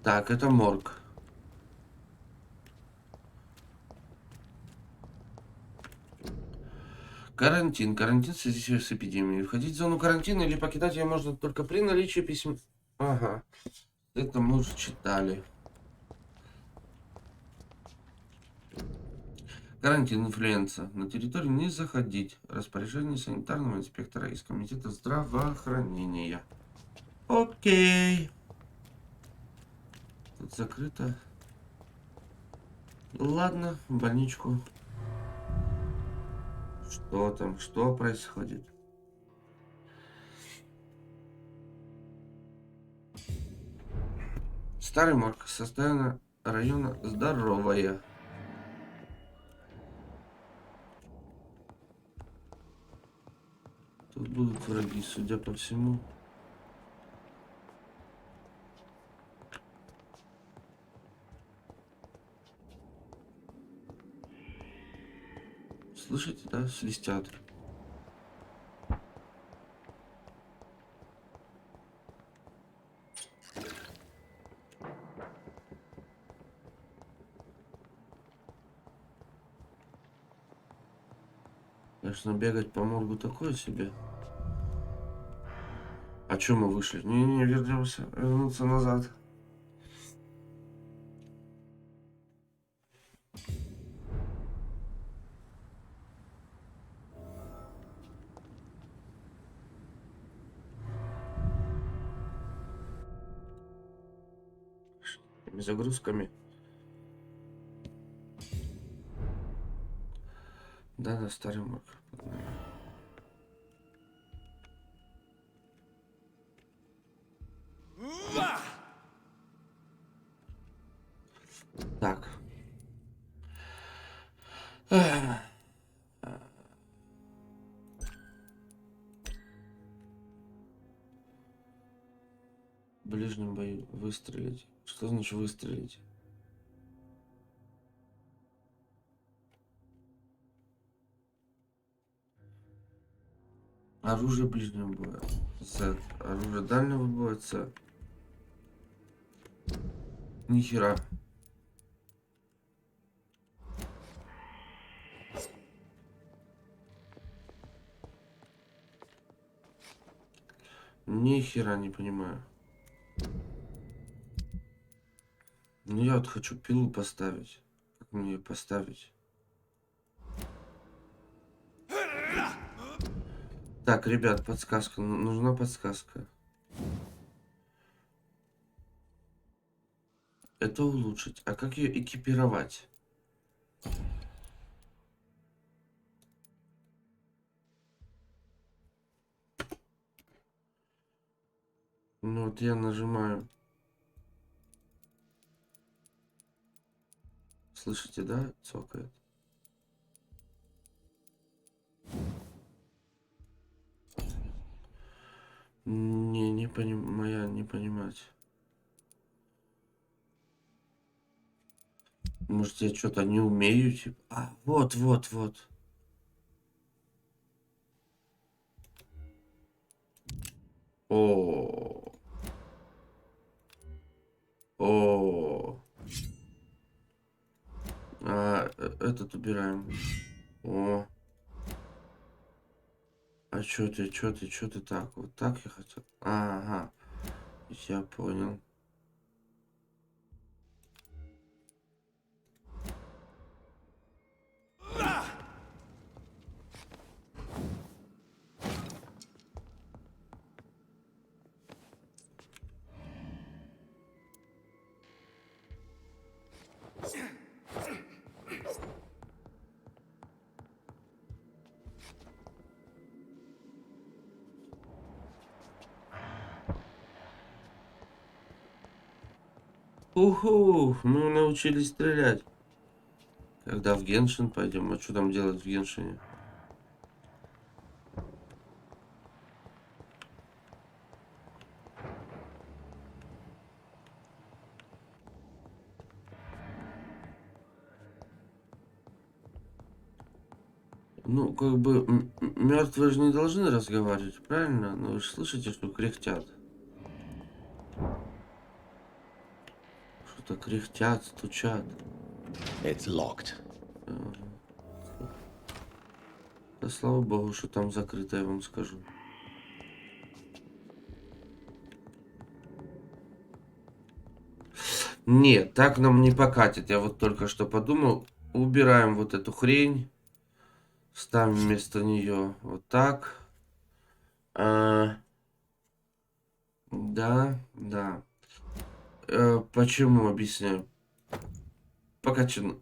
Так, это морг. Карантин. Карантин в связи с эпидемией. Входить в зону карантина или покидать ее можно только при наличии письма. Ага. Это мы уже читали. Карантин, инфлюенса. На территорию не заходить. Распоряжение санитарного инспектора из комитета здравоохранения. Окей. Тут закрыто. Ладно, в больничку. Что там? Что происходит? Старый морг. Состояние района здоровое. Тут будут враги, судя по всему. Слышите, да? Свистят. Конечно, бегать по моргу такое себе. А чё мы вышли? Не, вернемся. Вернуться назад. Загрузками. Да, старый морг. Так. В ближнем бою выстрелить. Что значит выстрелить? Оружие ближнего боя. Z. Оружие дальнего боя. C. Нихера. Ни хера не понимаю. Ну я вот хочу пилу поставить. Как мне ее поставить? Так, ребят, подсказка. Нужна подсказка. Это улучшить. А как ее экипировать? Ну вот я нажимаю. Слышите, да? Цокает. Не понимаю, не понимать. Может, я что-то не умею, типа. А, вот. О. О. Этот убираем. О. А чё ты так? Вот так я хотел. Ага. Я понял. Уху, мы научились стрелять. Когда в Геншин пойдем? А что там делать в Геншине? Ну, как бы, мертвые же не должны разговаривать, правильно? Ну, вы же слышите, что кряхтят. Что-то кряхтят, стучат. It's locked. Да слава богу, что там закрыто, я вам скажу. Нет, так нам не покатит. Я вот только что подумал. Убираем вот эту хрень. Ставим вместо нее вот так. Да. Почему, объясняю. Покачан.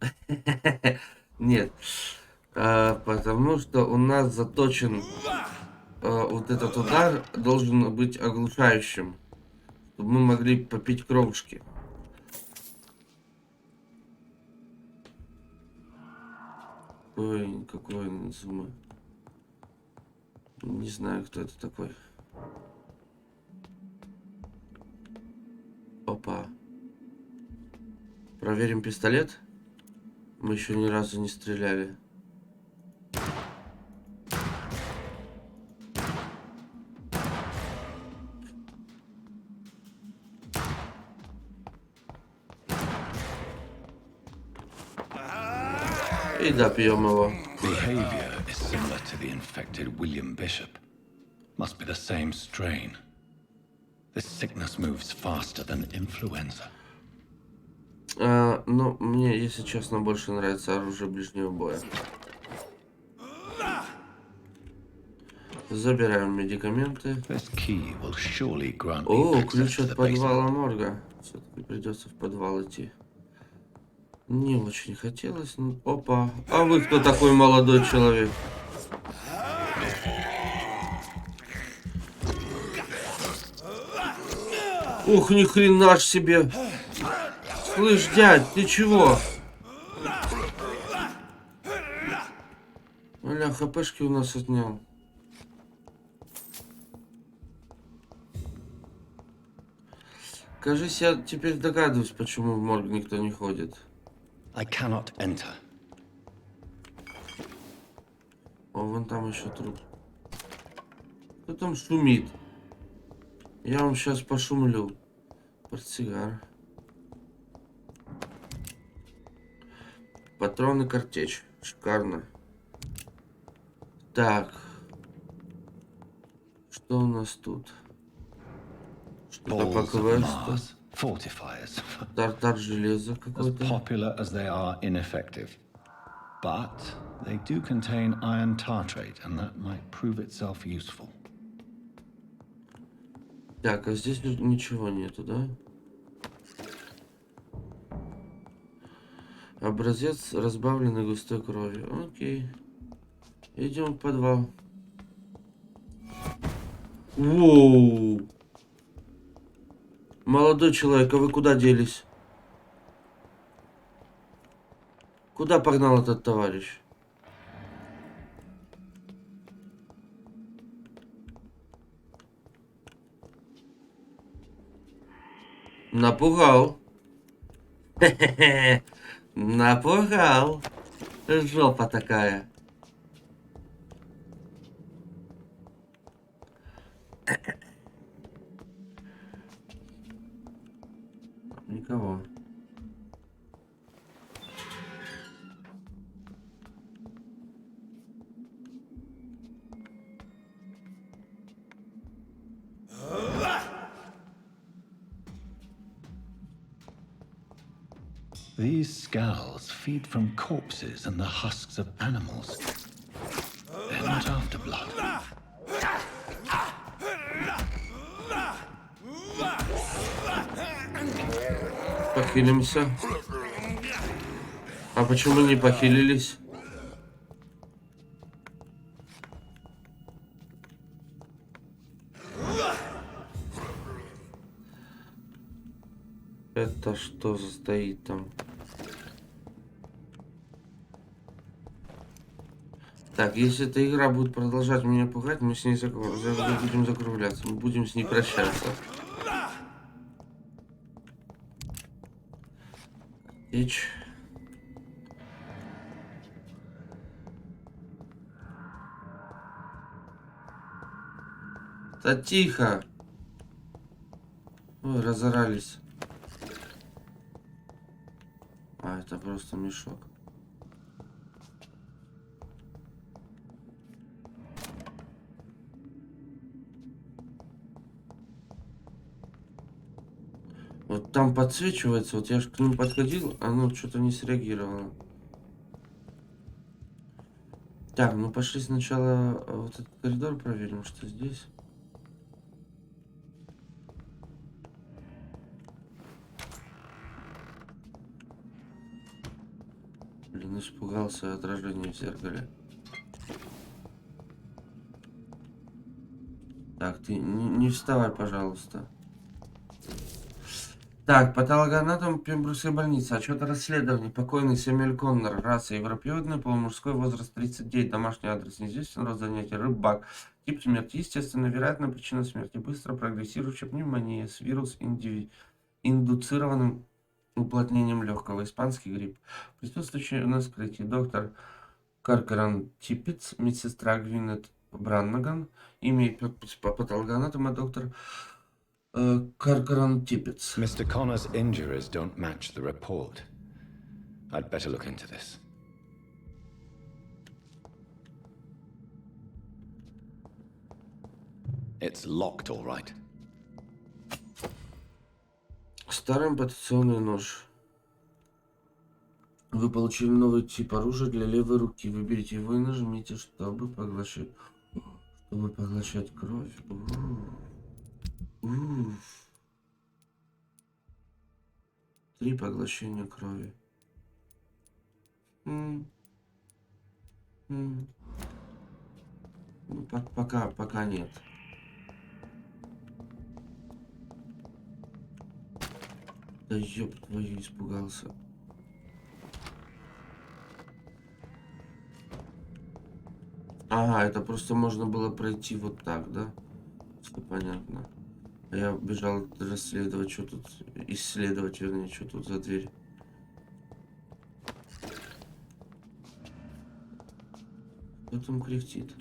Нет. Потому что у нас заточен вот этот удар должен быть оглушающим. Чтобы мы могли попить кровушки. Какой Зума. Не знаю, кто это такой. Опа. Проверим пистолет. Мы еще ни разу не стреляли. И допьем его. Behavior is similar to the infected William Bishop. Must be the same strain. This sickness moves faster than influenza. Ну, мне, если честно, больше нравится оружие ближнего боя. Забираем медикаменты. О, ключ от подвала морга. Все-таки придется в подвал идти. Не очень хотелось. Ну, опа. А вы кто такой, молодой человек? Ух, ни хрена ж себе. Слышь, дядь, ты чего? Бля, хпшки у нас отнял. Кажись, я теперь догадываюсь, почему в морг никто не ходит. I cannot enter. О, вон там еще труп. Кто там шумит? Я вам сейчас пошумлю. Портсигар. Патроны, картечь. Шикарно. Так. Что у нас тут? Что-то по квесту. Fortifiers. Тартар железа какой-то. As popular as they are ineffective. But they do contain iron tartrate, and that might prove itself useful. Так, а здесь ничего нету, да? Образец разбавленной густой крови. Окей. Идем в подвал. Воу! Молодой человек, а вы куда делись? Куда погнал этот товарищ? Напугал. Хе-хе-хе. Напугал. Жопа такая. Никого. These skulls feed from corpses and the husks of animals. They're not after blood. Похилимся. А почему не похилились? Это Это что стоит там? Так, если эта игра будет продолжать меня пугать, мы с ней будем закругляться. Мы будем с ней прощаться. Течь. Да тихо. Ой, разорались. А, это просто мешок. Вот там подсвечивается, вот я же к ним подходил, оно что-то не среагировало. Так, ну пошли сначала вот этот коридор проверим, что здесь. Блин, испугался отражения в зеркале. Так, ты не вставай, пожалуйста. Так, патологоанатом Пембрусской больницы. Отчет о расследовании. Покойный Сэмюэль Коннор. Раса европеоидная, полумужской, возраст 39. Домашний адрес неизвестен. Род занятия рыбак. Тип смерти. Естественно, вероятная причина смерти. Быстро прогрессирующая пневмония с индуцированным уплотнением легкого. Испанский грипп. Присутствующий на вскрытии. Доктор Каркаран Типец. Медсестра Гвинет Браннаган. Имя патологоанатома доктор Каркаран Типец. Mr. Connor's injuries don't match the report. I'd better look into this. It's locked, all right. Старый ампутационный нож. Вы получили новый тип оружия для левой руки. Выберите его и нажмите, чтобы поглощать кровь. Уф. 3 поглощения крови. Ну, пока нет. Да ёб твою, испугался. Ага, это просто можно было пройти вот так, да? Все понятно. А я бежал расследовать, что тут... Исследовать, вернее, что тут за дверь. Кто там кряхтит?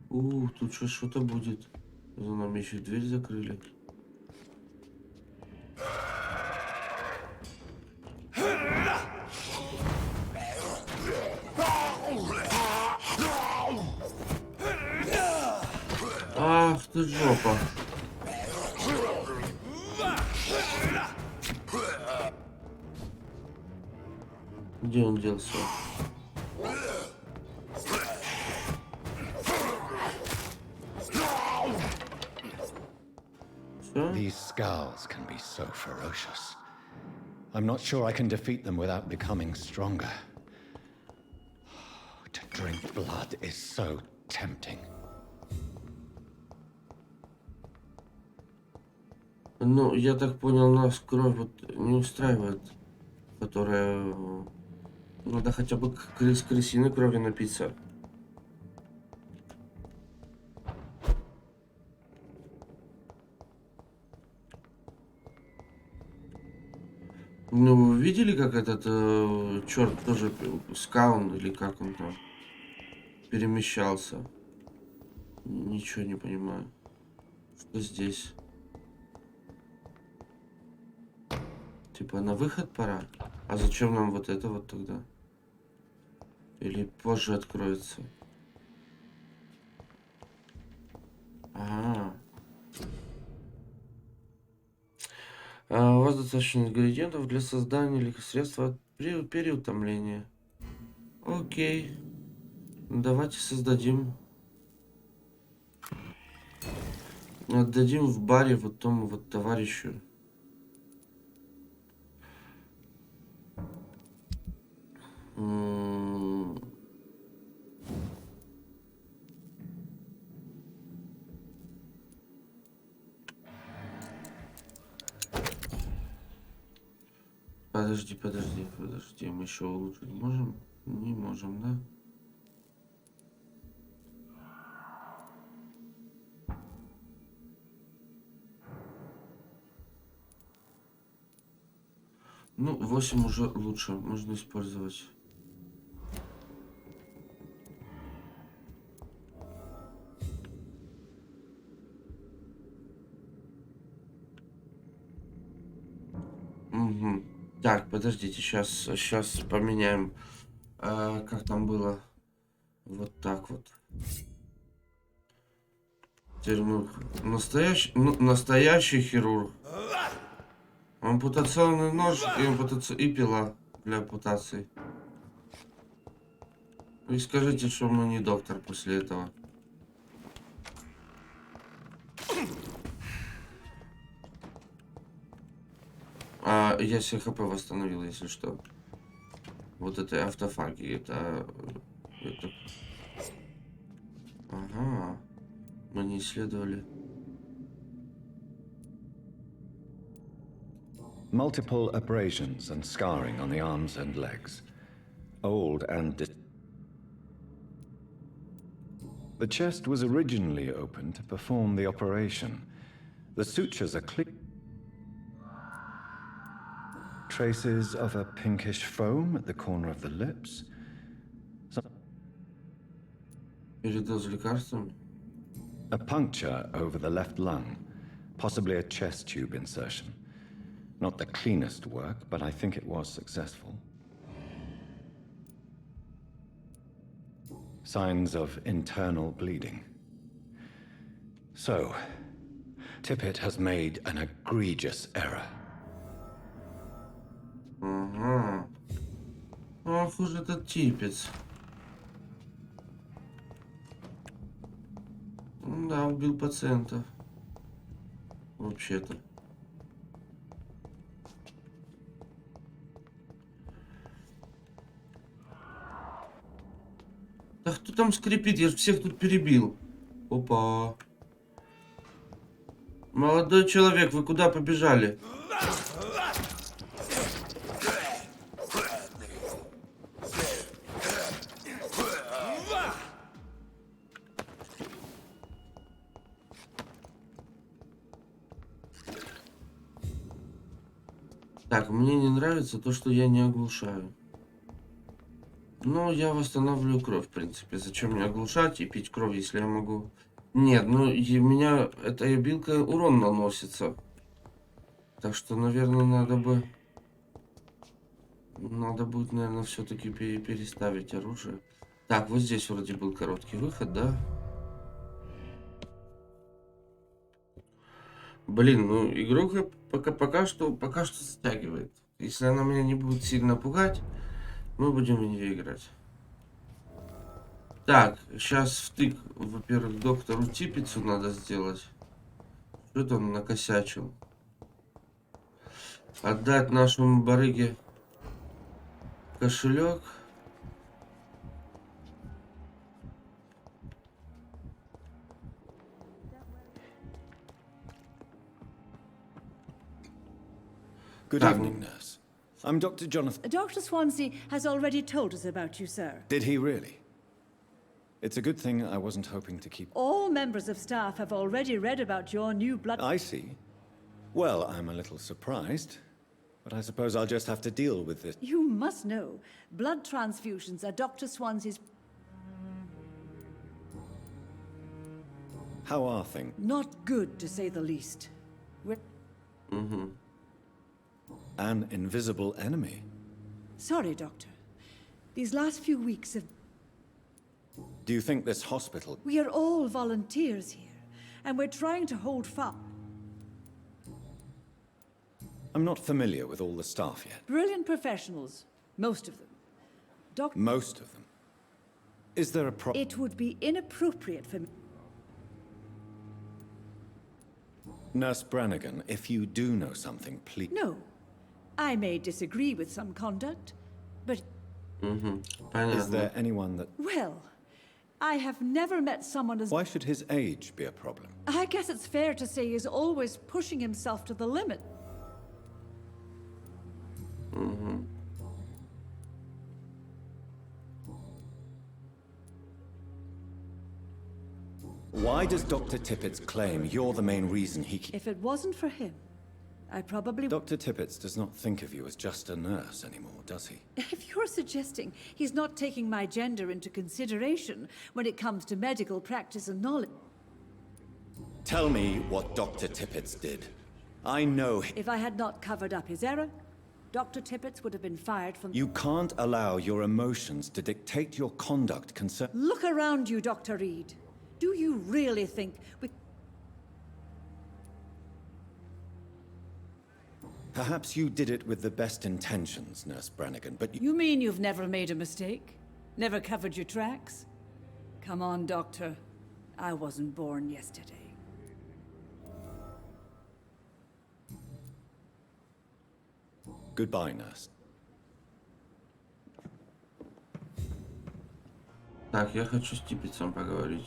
Тут что-то будет. За нами еще дверь закрыли. Ах ты жопа. Где он делся? These skulls can be so ferocious. I'm not sure I can defeat them without becoming stronger. To drink blood is so tempting. Ну, я так понял, нас кровь вот не устраивает, которая... Надо хотя бы крысиной крови напиться. Ну, вы видели, как этот черт тоже скаун или как он там перемещался? Ничего не понимаю. Что здесь? Типа на выход пора? А зачем нам вот это вот тогда? Или позже откроется? Ага. У вас достаточно ингредиентов для создания или средства переутомления. Окей. Давайте создадим. Отдадим в баре вот тому вот товарищу. Подожди. Мы еще улучшить можем? Не можем, да? Ну, 8 уже лучше. Можно использовать. Угу. Так, подождите, сейчас поменяем. Как там было? Вот так вот. Теперь мы настоящий хирург. Ампутационный нож и пила для ампутации. Вы скажите, что мы не доктор после этого. Я себе ХП восстановил, если что. Вот этой автофаги, это... Ага. Мы не исследовали. Multiple abrasions and scarring on the arms and legs. Old and... The chest was originally open to perform the operation. The sutures are clear. Traces of a pinkish foam at the corner of the lips. Передоз лекарствами. A puncture over the left lung. Possibly a chest tube insertion. Not the cleanest work, but I think it was successful. Signs of internal bleeding. So, Tippett has made an egregious error. Ага. Ах уж этот типец. Да, убил пациента. Вообще-то. Да кто там скрипит? Я же всех тут перебил. Опа. Молодой человек, вы куда побежали? Так, мне не нравится то, что я не оглушаю. Но я восстанавливаю кровь, в принципе. Зачем мне оглушать и пить кровь, если я могу... Нет, ну и у меня эта обилка урон наносится. Так что, наверное, надо будет, наверное, все-таки переставить оружие. Так, вот здесь вроде был короткий выход, да? Блин, ну игрок пока что затягивает. Если она меня не будет сильно пугать, мы будем в нее играть. Так, сейчас втык, во-первых, доктору Типпицу надо сделать. Что-то он накосячил. Отдать нашему барыге кошелек. Good evening, nurse. I'm Dr. Jonathan. Dr. Swansea has already told us about you, sir. Did he really? It's a good thing I wasn't hoping to keep... All members of staff have already read about your new blood... I see. Well, I'm a little surprised, but I suppose I'll just have to deal with this. You must know, blood transfusions are Dr. Swansea's... How are things? Not good, to say the least. We're... An invisible enemy. Sorry, Doctor. These last few weeks have... Do you think this hospital... We are all volunteers here, and we're trying to hold fast. I'm not familiar with all the staff yet. Brilliant professionals, most of them. Most of them? Is there a problem? It would be inappropriate for me... Nurse Brannigan, if you do know something, please... No. I may disagree with some conduct, but... Is there anyone that... Well, I have never met someone as... Why should his age be a problem? I guess it's fair to say he's always pushing himself to the limit. Угу. Why does Dr. Tippett's claim you're the main reason he... If it wasn't for him, I probably... Dr. Tippett does not think of you as just a nurse anymore, does he? If you're suggesting he's not taking my gender into consideration when it comes to medical practice and knowledge... Tell me what Dr. Tippett did. I know... If I had not covered up his error, Dr. Tippett would have been fired from... You can't allow your emotions to dictate your conduct concern... Look around you, Dr. Reed. Do you really think we... Perhaps you did it with the best intentions, Nurse Brannigan, but You mean you've never made a mistake? Never covered your tracks? Come on, Doctor. I wasn't born yesterday. Goodbye, Nurse. Так, я хочу с Типпетсом поговорить.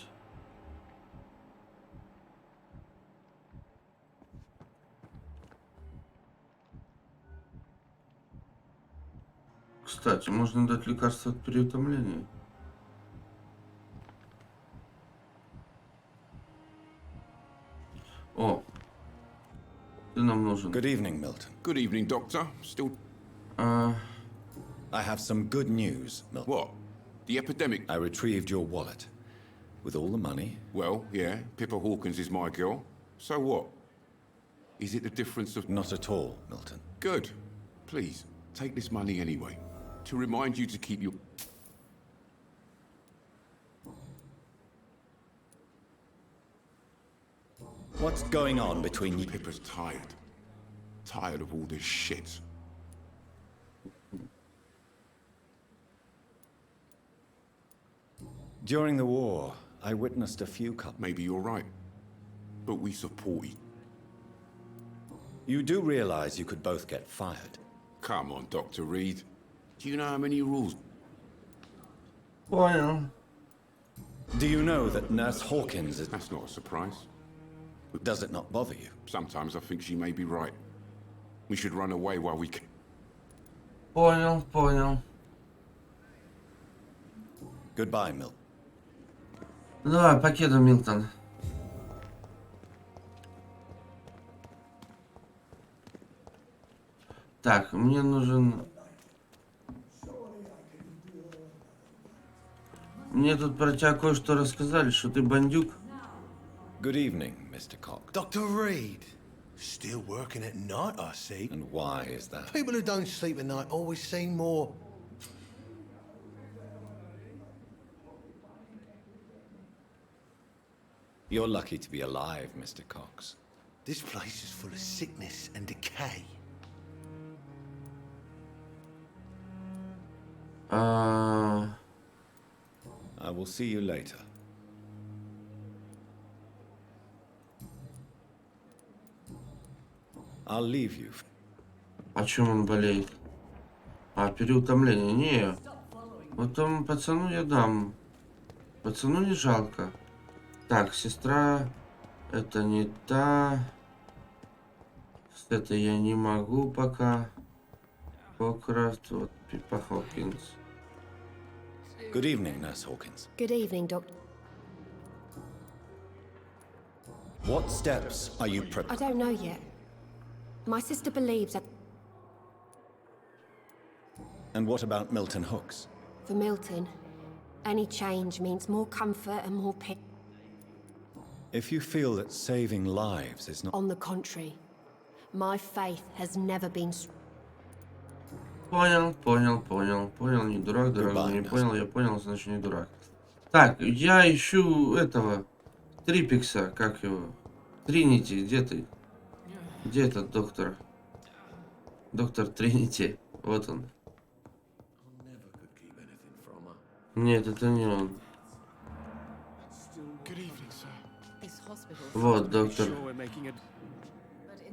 Кстати, можно дать лекарство от переутомления. О, ты нам нужен. Good evening, Milton. Good evening, Doctor. Still... I have some good news, Milton. What? The epidemic? I retrieved your wallet. With all the money. Well, yeah, Pippa Hawkins is my girl. So what? Is it the difference of... Not at all, Milton. Good. Please, take this money anyway. To remind you to keep your... What's going on between you? Pippa's tired. Tired of all this shit. During the war, I witnessed a few couples. Maybe you're right. But we support you. You do realize you could both get fired. Come on, Dr. Reed. Do you know how many rules? Понял. Do you know that Nurse Hawkins is... That's not a surprise. Does it not bother you? Sometimes I think she may be right. We should run away while we can. Понял, понял. Goodbye, Milton. Давай, покеду, Милтон. Так, мне нужен... Мне тут про тебя кое-что рассказали, что ты бандюк. Good evening, Mr. Cox. Dr. Reed. Still working at night, I see. And why is that? People who don't sleep at night always seem more... You're lucky to be alive, Mr. Cox. This place is full of sickness and decay. I will see you later. I'll leave you. О чем он болеет? А, переутомление. Не. Вот тому пацану я дам. Пацану не жалко. Так, сестра... Это не та... С этой я не могу пока. Покрафт, вот, Пиппа Хокинс. Good evening, Nurse Hawkins. Good evening, Doctor. What steps are you I don't know yet. My sister believes that And what about Milton Hooks? for Milton, any change means more comfort and more peace. If you feel that saving lives is not... On the contrary, my faith has never been... Понял, не дурак, дорогой, не понял, я понял, значит не дурак. Так, я ищу этого, Трипикса, как его, Тринити, где ты? Где этот доктор? Доктор Тринити, вот он. Нет, это не он. Вот, доктор.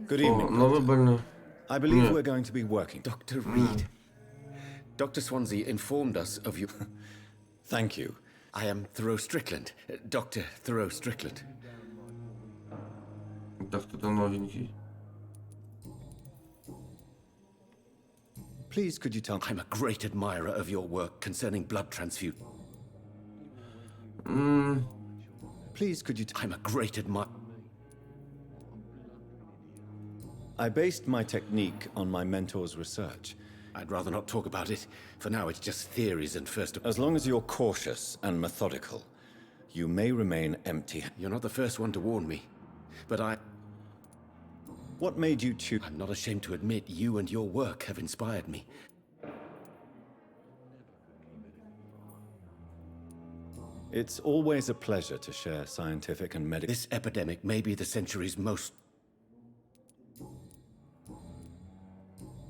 Good О, evening. новый больной. I believe Yeah. we're going to be working. Dr. Reed. Dr. Swansea informed us of you. Thank you. I am Thoreau Strickland. Dr. Thoreau Strickland. Так, кто-то новенький. Please, could you tell me? I'm a great admirer of your work concerning blood transfusion. Please, could you I'm a great admirer. I based my technique on my mentor's research. I'd rather not talk about it. For now, it's just theories and first... As long as you're cautious and methodical, you may remain empty. You're not the first one to warn me, but What made you choose? I'm not ashamed to admit you and your work have inspired me. It's always a pleasure to share scientific and medical... This epidemic may be the century's most...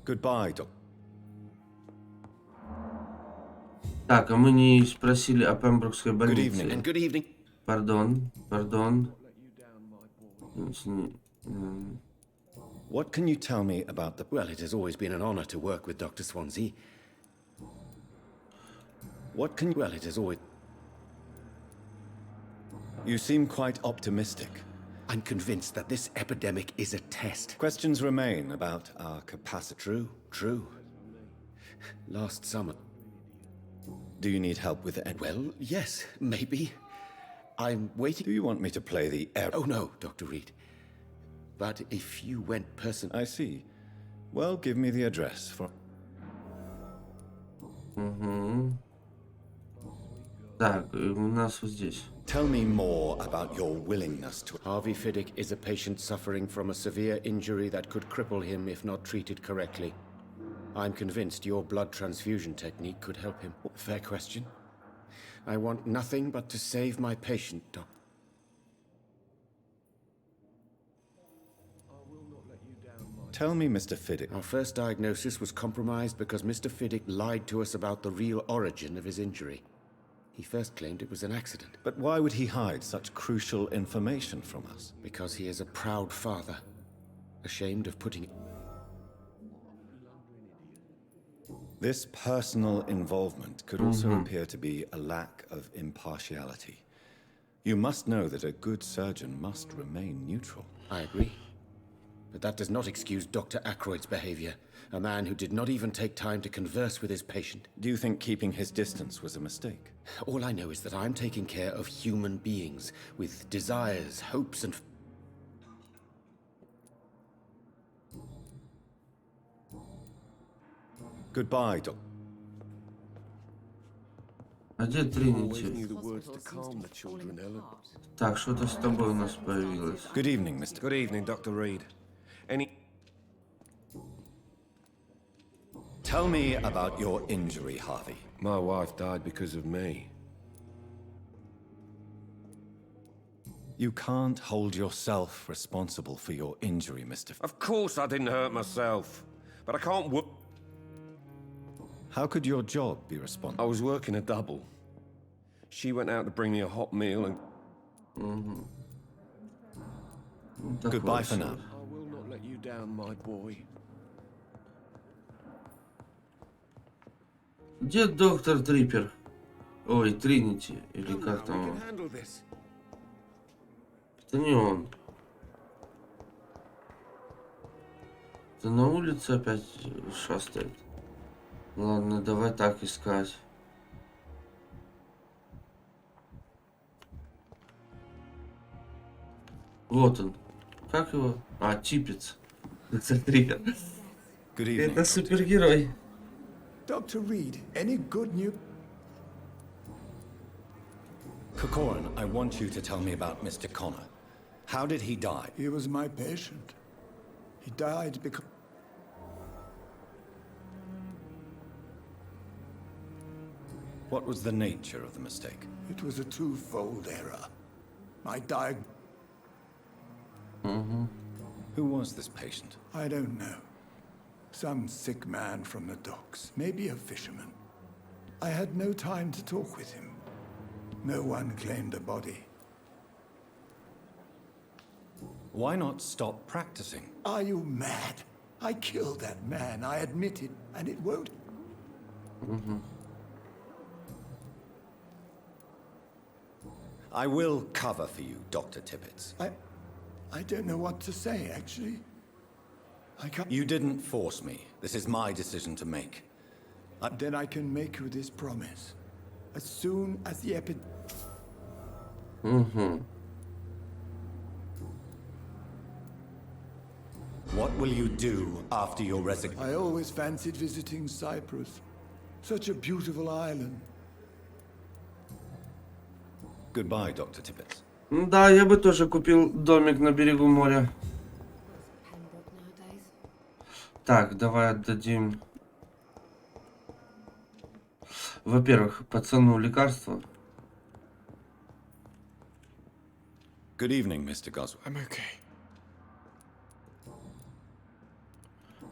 Goodbye, Doc. Так, а мы не спросили о Пемброкской больнице. Good evening. And good evening. Пардон. What can you tell me about the... Well, it has always been an honor to work with Dr. Swansea. What can you... Well, it has always... You seem quite optimistic. I'm convinced that this epidemic is a test. Questions remain about our capacity. True. Last summer... Do you need help with it? Well, yes, maybe. I'm waiting... Do you want me to play the... Oh, no, Dr. Reed. But if you went I see. Well, give me the address for... Так, у нас вот здесь. Tell me more about your willingness to... Harvey Fiddick is a patient suffering from a severe injury that could cripple him if not treated correctly. I'm convinced your blood transfusion technique could help him. Fair question. I want nothing but to save my patient, Doc. Tell me, Mr. Fiddick. Our first diagnosis was compromised because Mr. Fiddick lied to us about the real origin of his injury. He first claimed it was an accident. But why would he hide such crucial information from us? Because he is a proud father, ashamed of putting... This personal involvement could also appear to be a lack of impartiality. You must know that a good surgeon must remain neutral. I agree. But that does not excuse Dr. Ackroyd's behavior, a man who did not even take time to converse with his patient. Do you think keeping his distance was a mistake? All I know is that I'm taking care of human beings with desires, hopes, and... Goodbye, Doc. А где Тринити? Так, что-то с тобой у нас появилось. Good evening, Mr. Good evening, Dr. Reed. Tell me about your injury, Harvey. My wife died because of me. You can't hold yourself responsible for your injury, Mr. Of course I didn't hurt myself, but I can't work. How could your job be responsible? I was working a double. She went out to bring me a hot meal and... Goodbye for now. I will not let you down, my boy. Где доктор Трипер? Ой, Тринити, или как там? Это не он. Это на улице опять шастает. Ладно, давай так искать. Вот он. Как его? А, Чипец. Доктор Трипер. Это супергерой. Dr. Reed, any good news? Corcoran, I want you to tell me about Mr. Connor. How did he die? He was my patient. He died because... What was the nature of the mistake? It was a twofold error. My Who was this patient? I don't know. Some sick man from the docks, maybe a fisherman. I had no time to talk with him. No one claimed a body. Why not stop practicing? Are you mad? I killed that man, I admit it, and it won't... I will cover for you, Dr. Tibbets. I don't know what to say, actually. I can't... You didn't force me. This is my decision to make. Then I can make you this promise. As soon as the What will you do after your resignation? I always fancied visiting Cyprus. Such a beautiful island. Goodbye, Dr. Tibbets. Да, я бы тоже купил домик на берегу моря. Так, давай отдадим. Во-первых, пацану лекарства. Good evening, Mr. Goswell. I'm okay.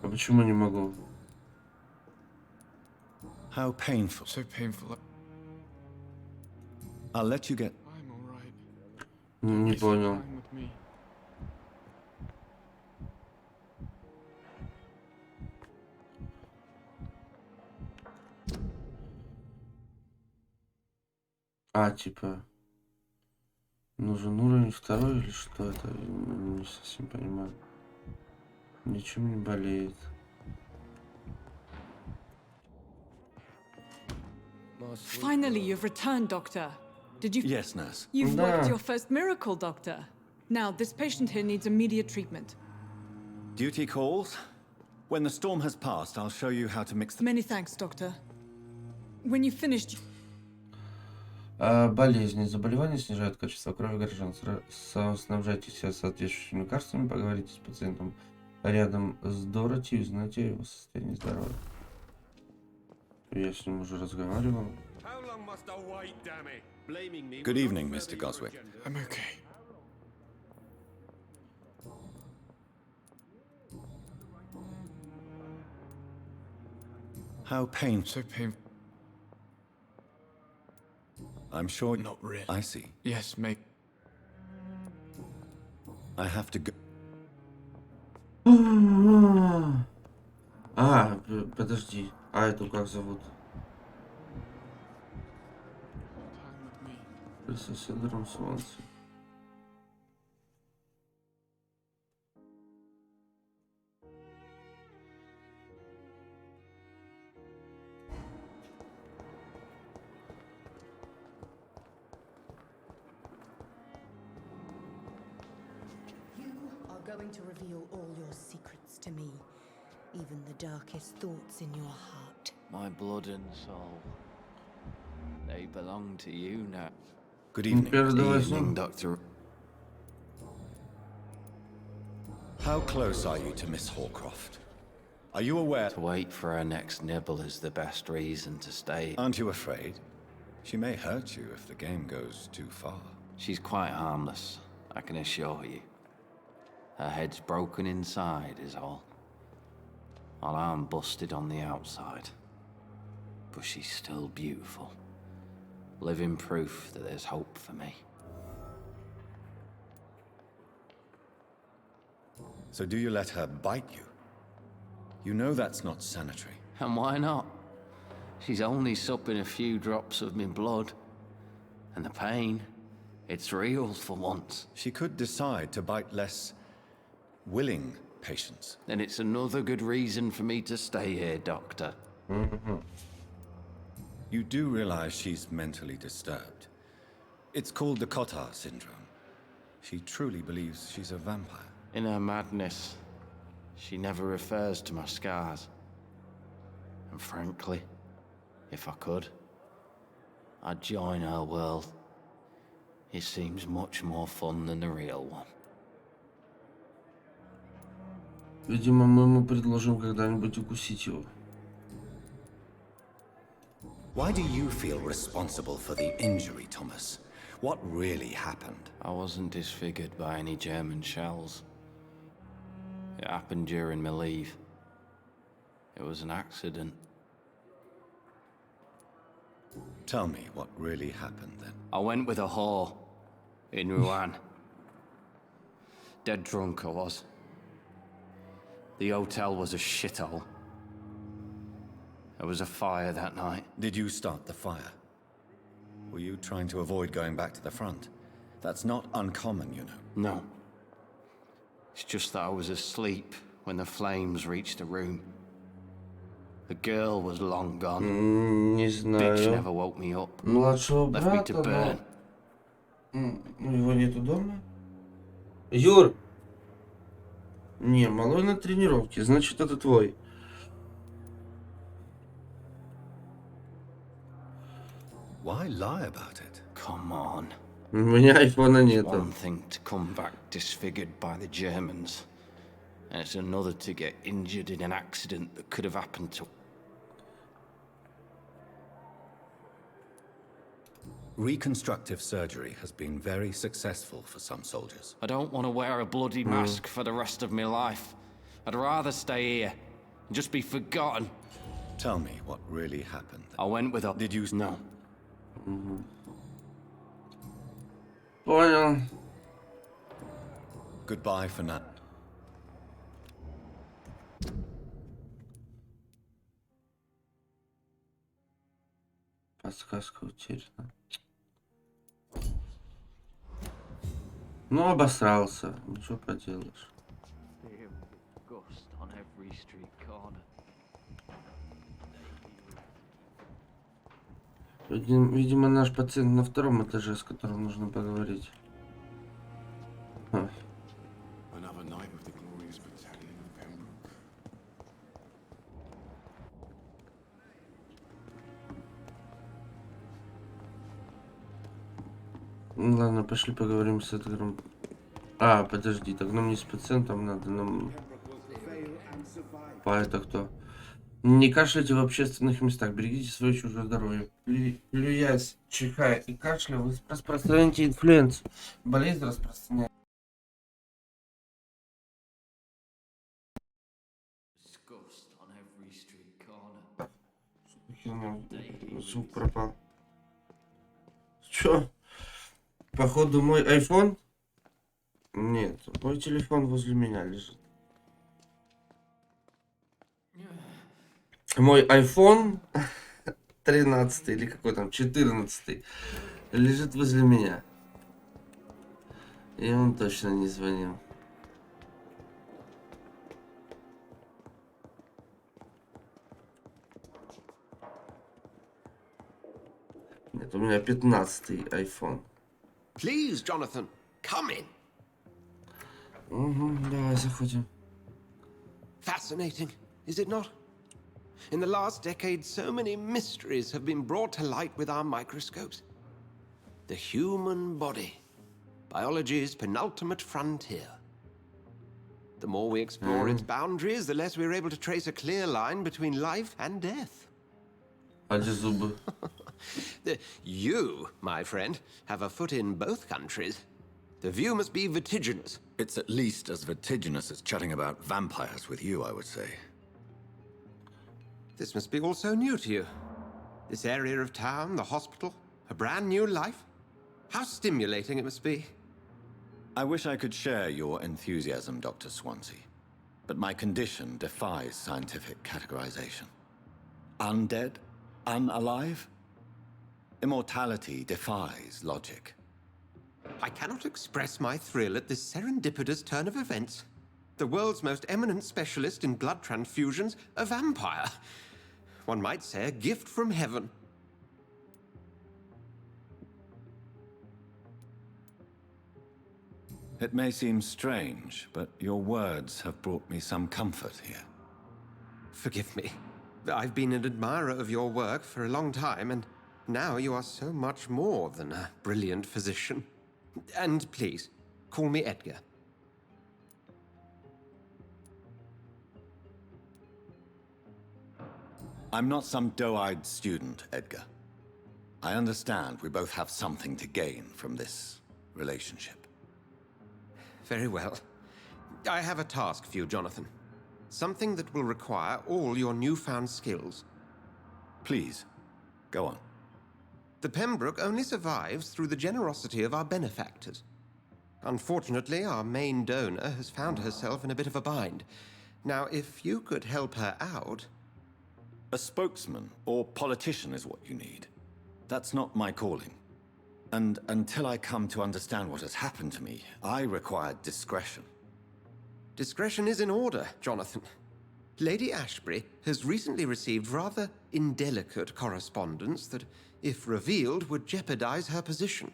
А почему не могу? How painful. So painful. I'll let you get... I'm alright. Не понял. Fine with me. А, типа... Нужен уровень 2 или что это? Я не совсем понимаю. Ничем не болеет. Finally, you've returned, Doctor. Did you... Yes, nurse. You've worked your first miracle, Doctor. Now, this patient here needs immediate treatment. Duty calls. When the storm has passed, I'll show you how to mix the... Many thanks, Doctor. When you've finished... Болезни. Заболевания снижают качество крови граждан. Снабжайте себя соответствующими лекарствами, поговорите с пациентом рядом с Дороти и узнайте о его состоянии здоровья. Я с ним уже разговаривал. Good evening, Mr. Goswick. I'm okay. How painful. So painful. I'm sure... Not really. I see. Yes, mate. I have to go... Подожди. А эту как зовут? Принцесса Солнца. Going to reveal all your secrets to me, even the darkest thoughts in your heart. My blood and soul. They belong to you now. Good evening. Good evening, Doctor. How close are you to Miss Horcroft? Are you aware... To wait for her next nibble is the best reason to stay. Aren't you afraid? She may hurt you if the game goes too far. She's quite harmless, I can assure you. Her head's broken inside is all. While I'm busted on the outside. But she's still beautiful. Living proof that there's hope for me. So do you let her bite you? You know that's not sanitary. And why not? She's only supping a few drops of me blood. And the pain, it's real for once. She could decide to bite less willing patients. Then it's another good reason for me to stay here, Doctor. You do realize she's mentally disturbed. It's called the Cotard syndrome. She truly believes she's a vampire. In her madness, she never refers to my scars. And frankly, if I could, I'd join her world. It seems much more fun than the real one. Видимо, мы ему предложим когда-нибудь укусить его. Why do you feel responsible for the injury, Thomas? What really happened? I wasn't disfigured by any German shells. It happened during my leave. It was an accident. Tell me what really happened then. I went with a whore in Rouen. Dead drunk I was. The hotel was a shithole. There was a fire that night. Did you start the fire? Were you trying to avoid going back to the front? That's not uncommon, you know. No. It's just that I was asleep when the flames reached the room. The girl was long gone. Не Bitch знаю. never woke me up. Младшего Left me to брата, burn. но его нету дома. Юр! Не, малой на тренировке, значит это твой. Why lie about it? Come on. У меня айфона It's нету. one thing to come back disfigured by the Germans, and it's another to get injured in an accident that could have happened to... Reconstructive surgery has been very successful for some soldiers. I don't want to wear a bloody mask for the rest of my life. I'd rather stay here and just be forgotten. Tell me what really happened. I went with a... Did you... No. Понял. Goodbye for now. Подсказка утеряна. Ну, обосрался. Ничего поделаешь. Видимо, наш пациент на втором этаже, с которым нужно поговорить. Another night with the glorious battalion of Pembroke. Ладно, пошли поговорим с Эдгаром. А, подожди, так нам не с пациентом надо, нам... Па, это кто? Не кашляйте в общественных местах, берегите свое чужое здоровье. Плюясь, чихая и кашля, вы распространяете инфлюенцию. Болезнь распространяет. Звук пропал. Чё? Походу мой iPhone? Нет, мой телефон возле меня лежит. Мой iPhone 13 или какой там 14 лежит возле меня. И он точно не звонил. Нет, у меня 15-й iPhone. Please, Jonathan, come in. Угу, давай заходим. Fascinating, is it not? In the last decade, so many mysteries have been brought to light with our microscopes. The human body, biology's penultimate frontier. The more we explore its boundaries, the less we're able to trace a clear line between life and death. You, my friend, have a foot in both countries. The view must be vertiginous. It's at least as vertiginous as chatting about vampires with you, I would say. This must be all so new to you. This area of town, the hospital, a brand new life. How stimulating it must be. I wish I could share your enthusiasm, Dr. Swansea. But my condition defies scientific categorization. Undead? Unalive? Immortality defies logic. I cannot express my thrill at this serendipitous turn of events. The world's most eminent specialist in blood transfusions, a vampire. One might say a gift from heaven. It may seem strange, but your words have brought me some comfort here. Forgive me. I've been an admirer of your work for a long time, and now you are so much more than a brilliant physician. And please, call me Edgar. I'm not some doe-eyed student, Edgar. I understand we both have something to gain from this relationship. Very well. I have a task for you, Jonathan. Something that will require all your newfound skills. Please, go on. The Pembroke only survives through the generosity of our benefactors. Unfortunately, our main donor has found herself in a bit of a bind. Now, if you could help her out... A spokesman or politician is what you need. That's not my calling. And until I come to understand what has happened to me, I require discretion. Discretion is in order, Jonathan. Lady Ashbury has recently received rather indelicate correspondence that, if revealed, would jeopardize her position.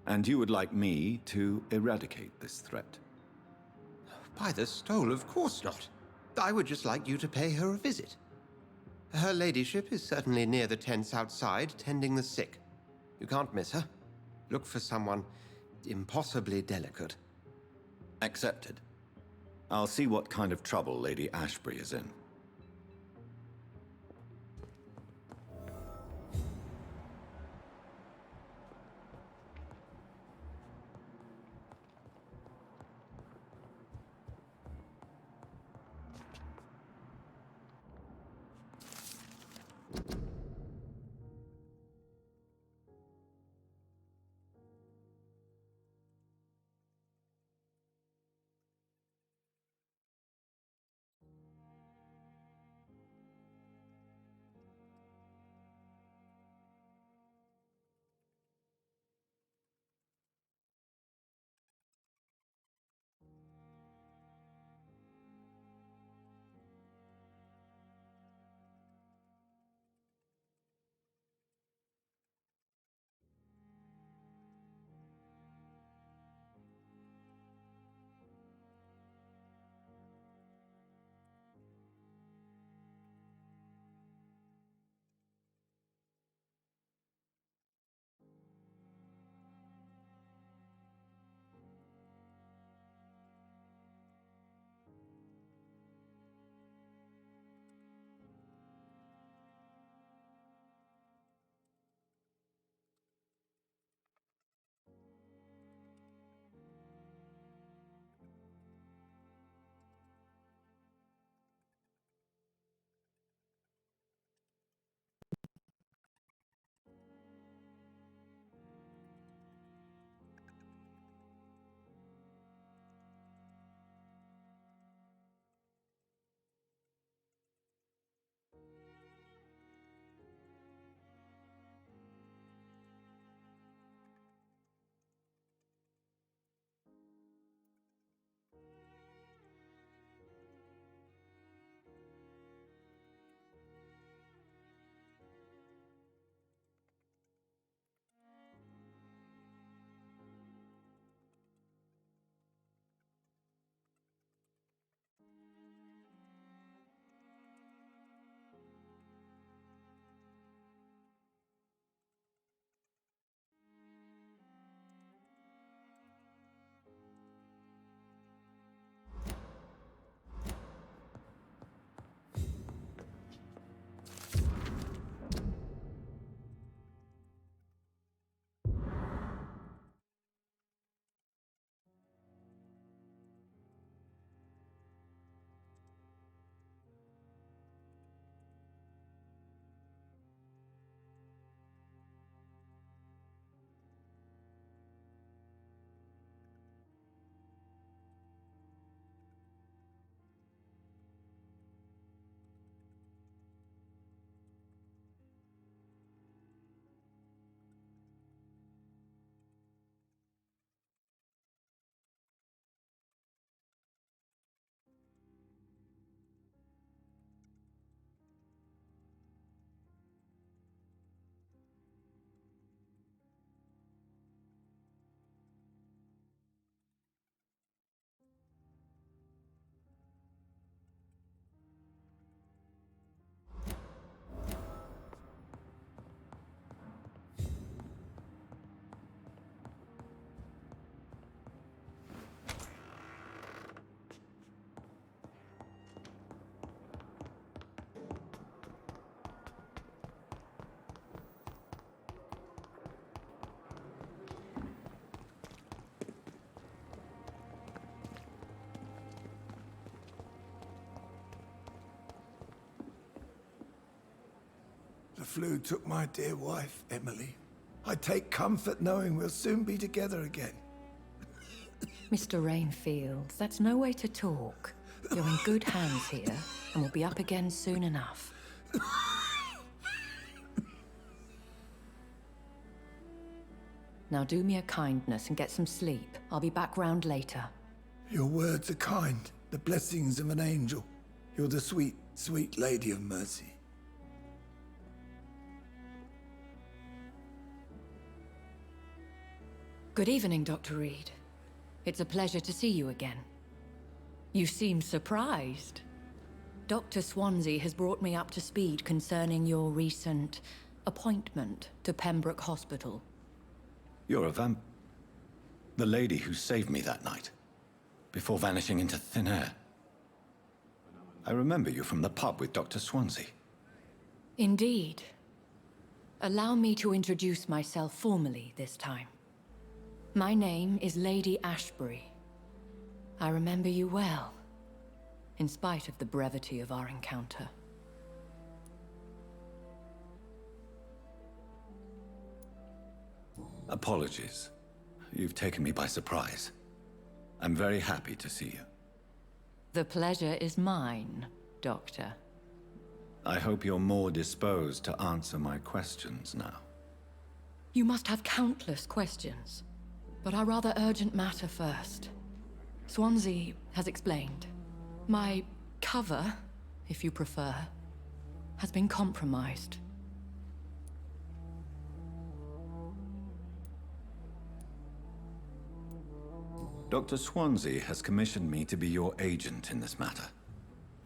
And you would like me to eradicate this threat? By the stole, of course not. I would just like you to pay her a visit. Her ladyship is certainly near the tents outside, tending the sick. You can't miss her. Look for someone impossibly delicate. Accepted. I'll see what kind of trouble Lady Ashbury is in. The flu took my dear wife, Emily. I take comfort knowing we'll soon be together again. Mr. Rainfield, that's no way to talk. You're in good hands here, and we'll be up again soon enough. Now do me a kindness and get some sleep. I'll be back round later. Your words are kind, the blessings of an angel. You're the sweet, sweet Lady of Mercy. Good evening, Dr. Reed. It's a pleasure to see you again. You seem surprised. Dr. Swansea has brought me up to speed concerning your recent appointment to Pembroke Hospital. You're a the lady who saved me that night, before vanishing into thin air. I remember you from the pub with Dr. Swansea. Indeed. Allow me to introduce myself formally this time. My name is Lady Ashbury. I remember you well, in spite of the brevity of our encounter. Apologies. You've taken me by surprise. I'm very happy to see you. The pleasure is mine, Doctor. I hope you're more disposed to answer my questions now. You must have countless questions, but our rather urgent matter first. Swansea has explained. My cover, if you prefer, has been compromised. Dr. Swansea has commissioned me to be your agent in this matter.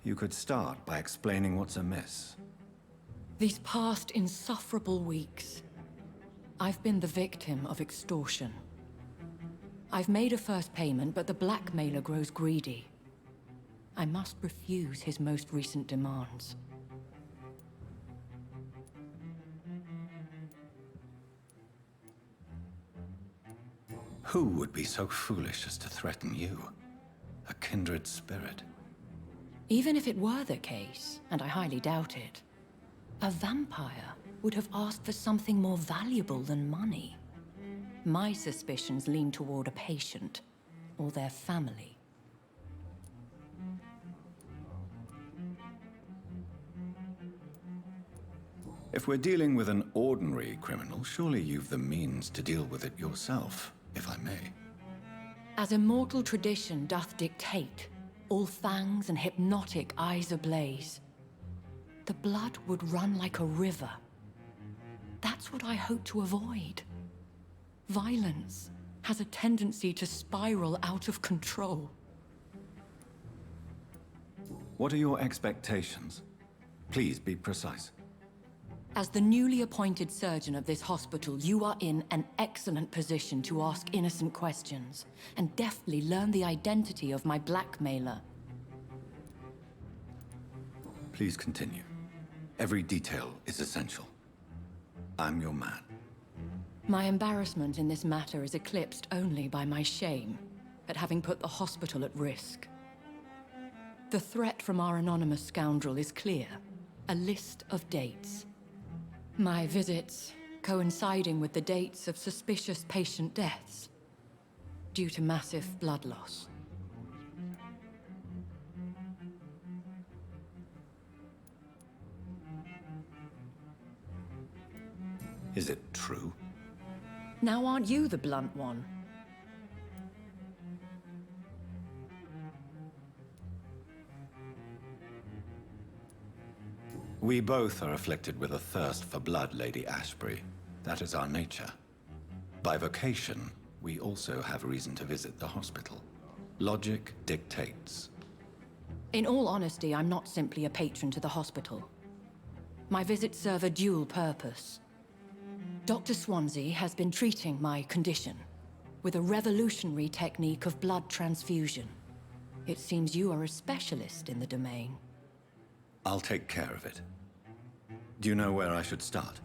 You could start by explaining what's amiss. These past insufferable weeks, I've been the victim of extortion. I've made a first payment, but the blackmailer grows greedy. I must refuse his most recent demands. Who would be so foolish as to threaten you? A kindred spirit. Even if it were the case, and I highly doubt it, a vampire would have asked for something more valuable than money. My suspicions lean toward a patient, or their family. If we're dealing with an ordinary criminal, surely you've the means to deal with it yourself, if I may. As immortal tradition doth dictate, all fangs and hypnotic eyes ablaze, the blood would run like a river. That's what I hope to avoid. Violence has a tendency to spiral out of control. What are your expectations? Please be precise. As the newly appointed surgeon of this hospital, you are in an excellent position to ask innocent questions and deftly learn the identity of my blackmailer. Please continue. Every detail is essential. I'm your man. My embarrassment in this matter is eclipsed only by my shame at having put the hospital at risk. The threat from our anonymous scoundrel is clear. A list of dates. My visits coinciding with the dates of suspicious patient deaths due to massive blood loss. Is it true? Now aren't you the blunt one? We both are afflicted with a thirst for blood, Lady Ashbury. That is our nature. By vocation, we also have reason to visit the hospital. Logic dictates. In all honesty, I'm not simply a patron to the hospital. My visits serve a dual purpose. Dr. Swansea has been treating my condition with a revolutionary technique of blood transfusion. It seems you are a specialist in the domain. I'll take care of it. Do you know where I should start?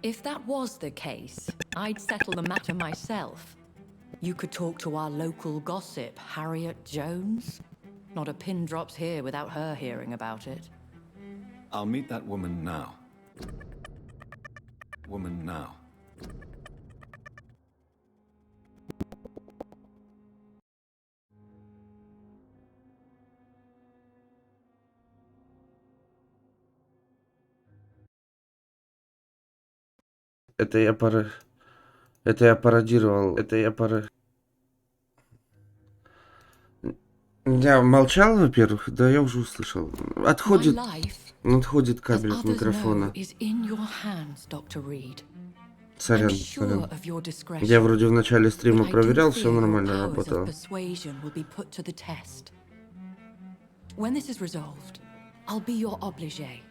If that was the case, I'd settle the matter myself. You could talk to our local gossip, Harriet Jones. Not a pin drops here without her hearing about it. I'll meet that woman now. Woman now. Это я пародировал. Я молчал, во-первых, да, я уже услышал. Отходит кабель от микрофона. Сорян. Я вроде в начале стрима проверял, все нормально работало. When this is resolved, I'll be your obligé.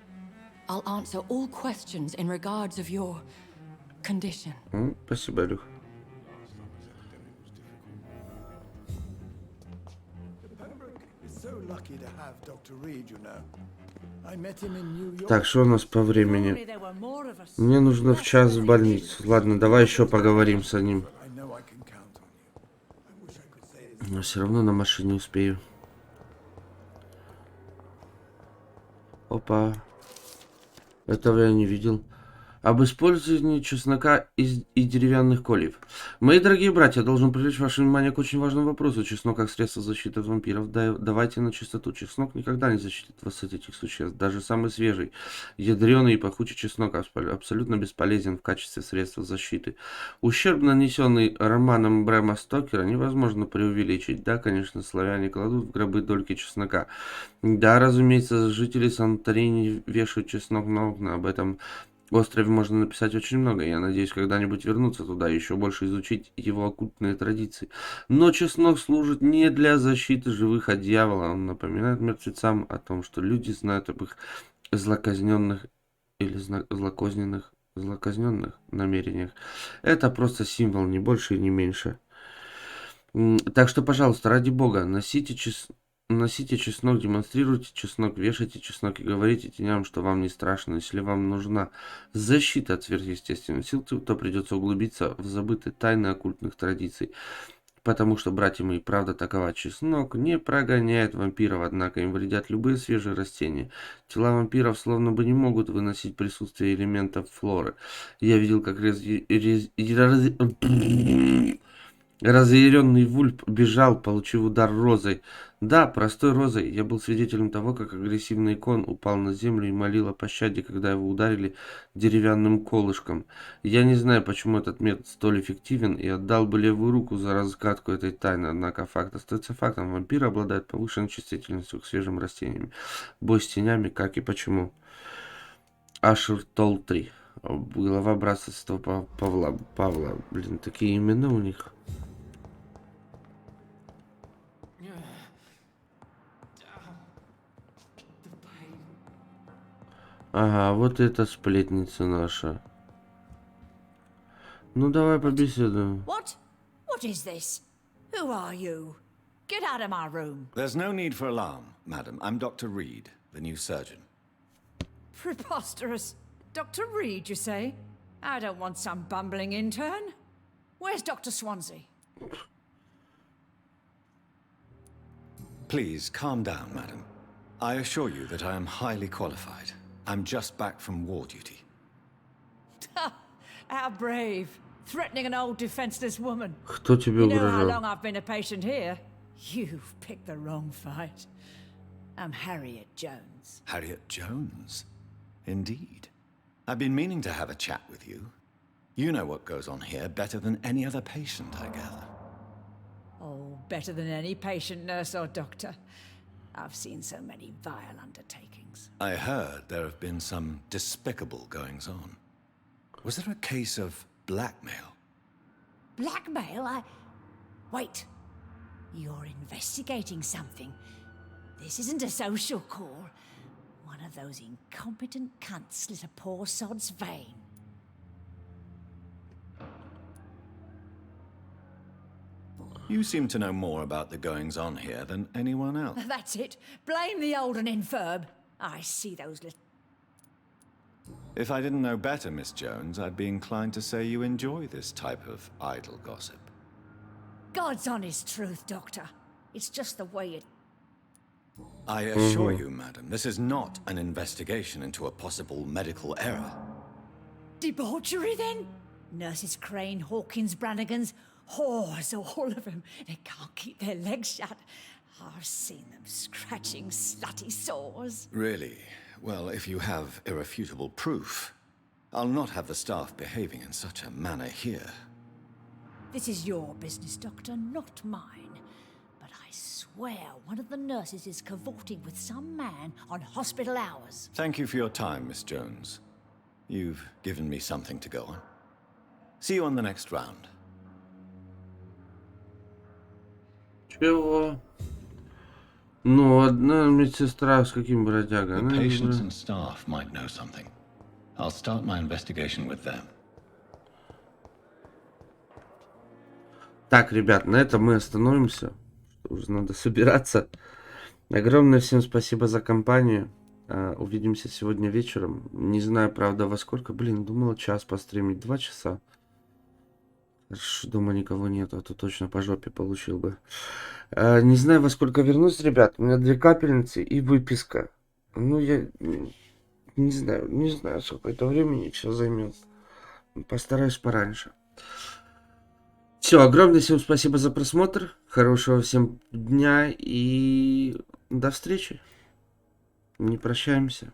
I'll answer all questions in regards of your condition. Спасибо, Илюх. Так, что у нас по времени? Мне нужно в час в больницу. Ладно, давай еще поговорим с ним. Но все равно на машине успею. Опа. Этого я не видел. Об использовании чеснока и деревянных кольев. Мои дорогие братья, должен привлечь ваше внимание к очень важному вопросу. Чеснок как средство защиты от вампиров. Давайте на чистоту. Чеснок никогда не защитит вас от этих существ. Даже самый свежий, ядреный и пахучий чеснок абсолютно бесполезен в качестве средства защиты. Ущерб, нанесенный романом Брэма Стокера, невозможно преувеличить. Да, конечно, славяне кладут в гробы дольки чеснока. Да, разумеется, жители Санторини вешают чеснок на окна. Об этом острове можно написать очень много. Я надеюсь, когда-нибудь вернуться туда и еще больше изучить его оккультные традиции. Но чеснок служит не для защиты живых от дьявола. Он напоминает мертвецам о том, что люди знают об их злоказненных или злокозненных намерениях. Это просто символ, не больше и не меньше. Так что, пожалуйста, ради бога, носите чеснок, демонстрируйте чеснок, вешайте чеснок и говорите теням, что вам не страшно. Если вам нужна защита от сверхъестественных сил, то придется углубиться в забытые тайны оккультных традиций. Потому что, братья мои, правда такова: чеснок не прогоняет вампиров, однако им вредят любые свежие растения. Тела вампиров словно бы не могут выносить присутствие элементов флоры. Я видел, как разъяренный вульп бежал, получив удар розой. Да, простой розой. Я был свидетелем того, как агрессивный кон упал на землю и молил о пощаде, когда его ударили деревянным колышком. Я не знаю, почему этот метод столь эффективен, и отдал бы левую руку за разгадку этой тайны. Однако факт остается фактом. Вампиры обладают повышенной чувствительностью к свежим растениям. Бой с тенями, как и почему. Ашер Толтри. Глава братства Святого Павла. Блин, такие имена у них. Ага, вот это сплетница наша. Ну давай побеседуем. What? What is this? Who are you? Get out of my room. There's no need for alarm, madam. I'm Dr. Reed, the new surgeon. Preposterous. Dr. Reed, you say? I don't want some bumbling intern. Where's Dr. Swansea? Please, calm down, madam. I assure you that I am highly qualified. I'm just back from war duty. How brave. Threatening an old defenseless woman. Кто тебе You know how угрожал? long I've been a patient here? You've picked the wrong fight. I'm Harriet Jones. Harriet Jones? Indeed. I've been meaning to have a chat with you. You know what goes on here better than any other patient, I gather. Oh, better than any patient, nurse or doctor. I've seen so many vile undertakings. I heard there have been some despicable goings-on. Was there a case of blackmail? Blackmail? Wait. You're investigating something. This isn't a social call. One of those incompetent cunts slit a poor sod's vein. You seem to know more about the goings-on here than anyone else. That's it. Blame the old and infirm. I see those little... If I didn't know better, Miss Jones, I'd be inclined to say you enjoy this type of idle gossip. God's honest truth, Doctor. It's just the way it... I assure you, madam, this is not an investigation into a possible medical error. Debauchery, then? Nurses Crane, Hawkins, Brannigans, whores, all of them. They can't keep their legs shut. I've seen them scratching slutty sores. Really? Well, if you have irrefutable proof, I'll not have the staff behaving in such a manner here. This is your business, Doctor, not mine. But I swear one of the nurses is cavorting with some man on hospital hours. Thank you for your time, Miss Jones. You've given me something to go on. See you on the next round. Чего? Ну, одна медсестра с каким бродягой? The patients and staff might know something. I'll start my investigation with them. Так, ребят, на этом мы остановимся. Уже надо собираться. Огромное всем спасибо за компанию. Увидимся сегодня вечером. Не знаю, правда, во сколько. Блин, думала час постримить. 2 часа. Хорошо, дома никого нет, а то точно по жопе получил бы. Не знаю, во сколько вернусь, ребят. У меня 2 капельницы и выписка. Ну, я не знаю, сколько это времени все займет. Постараюсь пораньше. Все, огромное всем спасибо за просмотр. Хорошего всем дня и до встречи. Не прощаемся.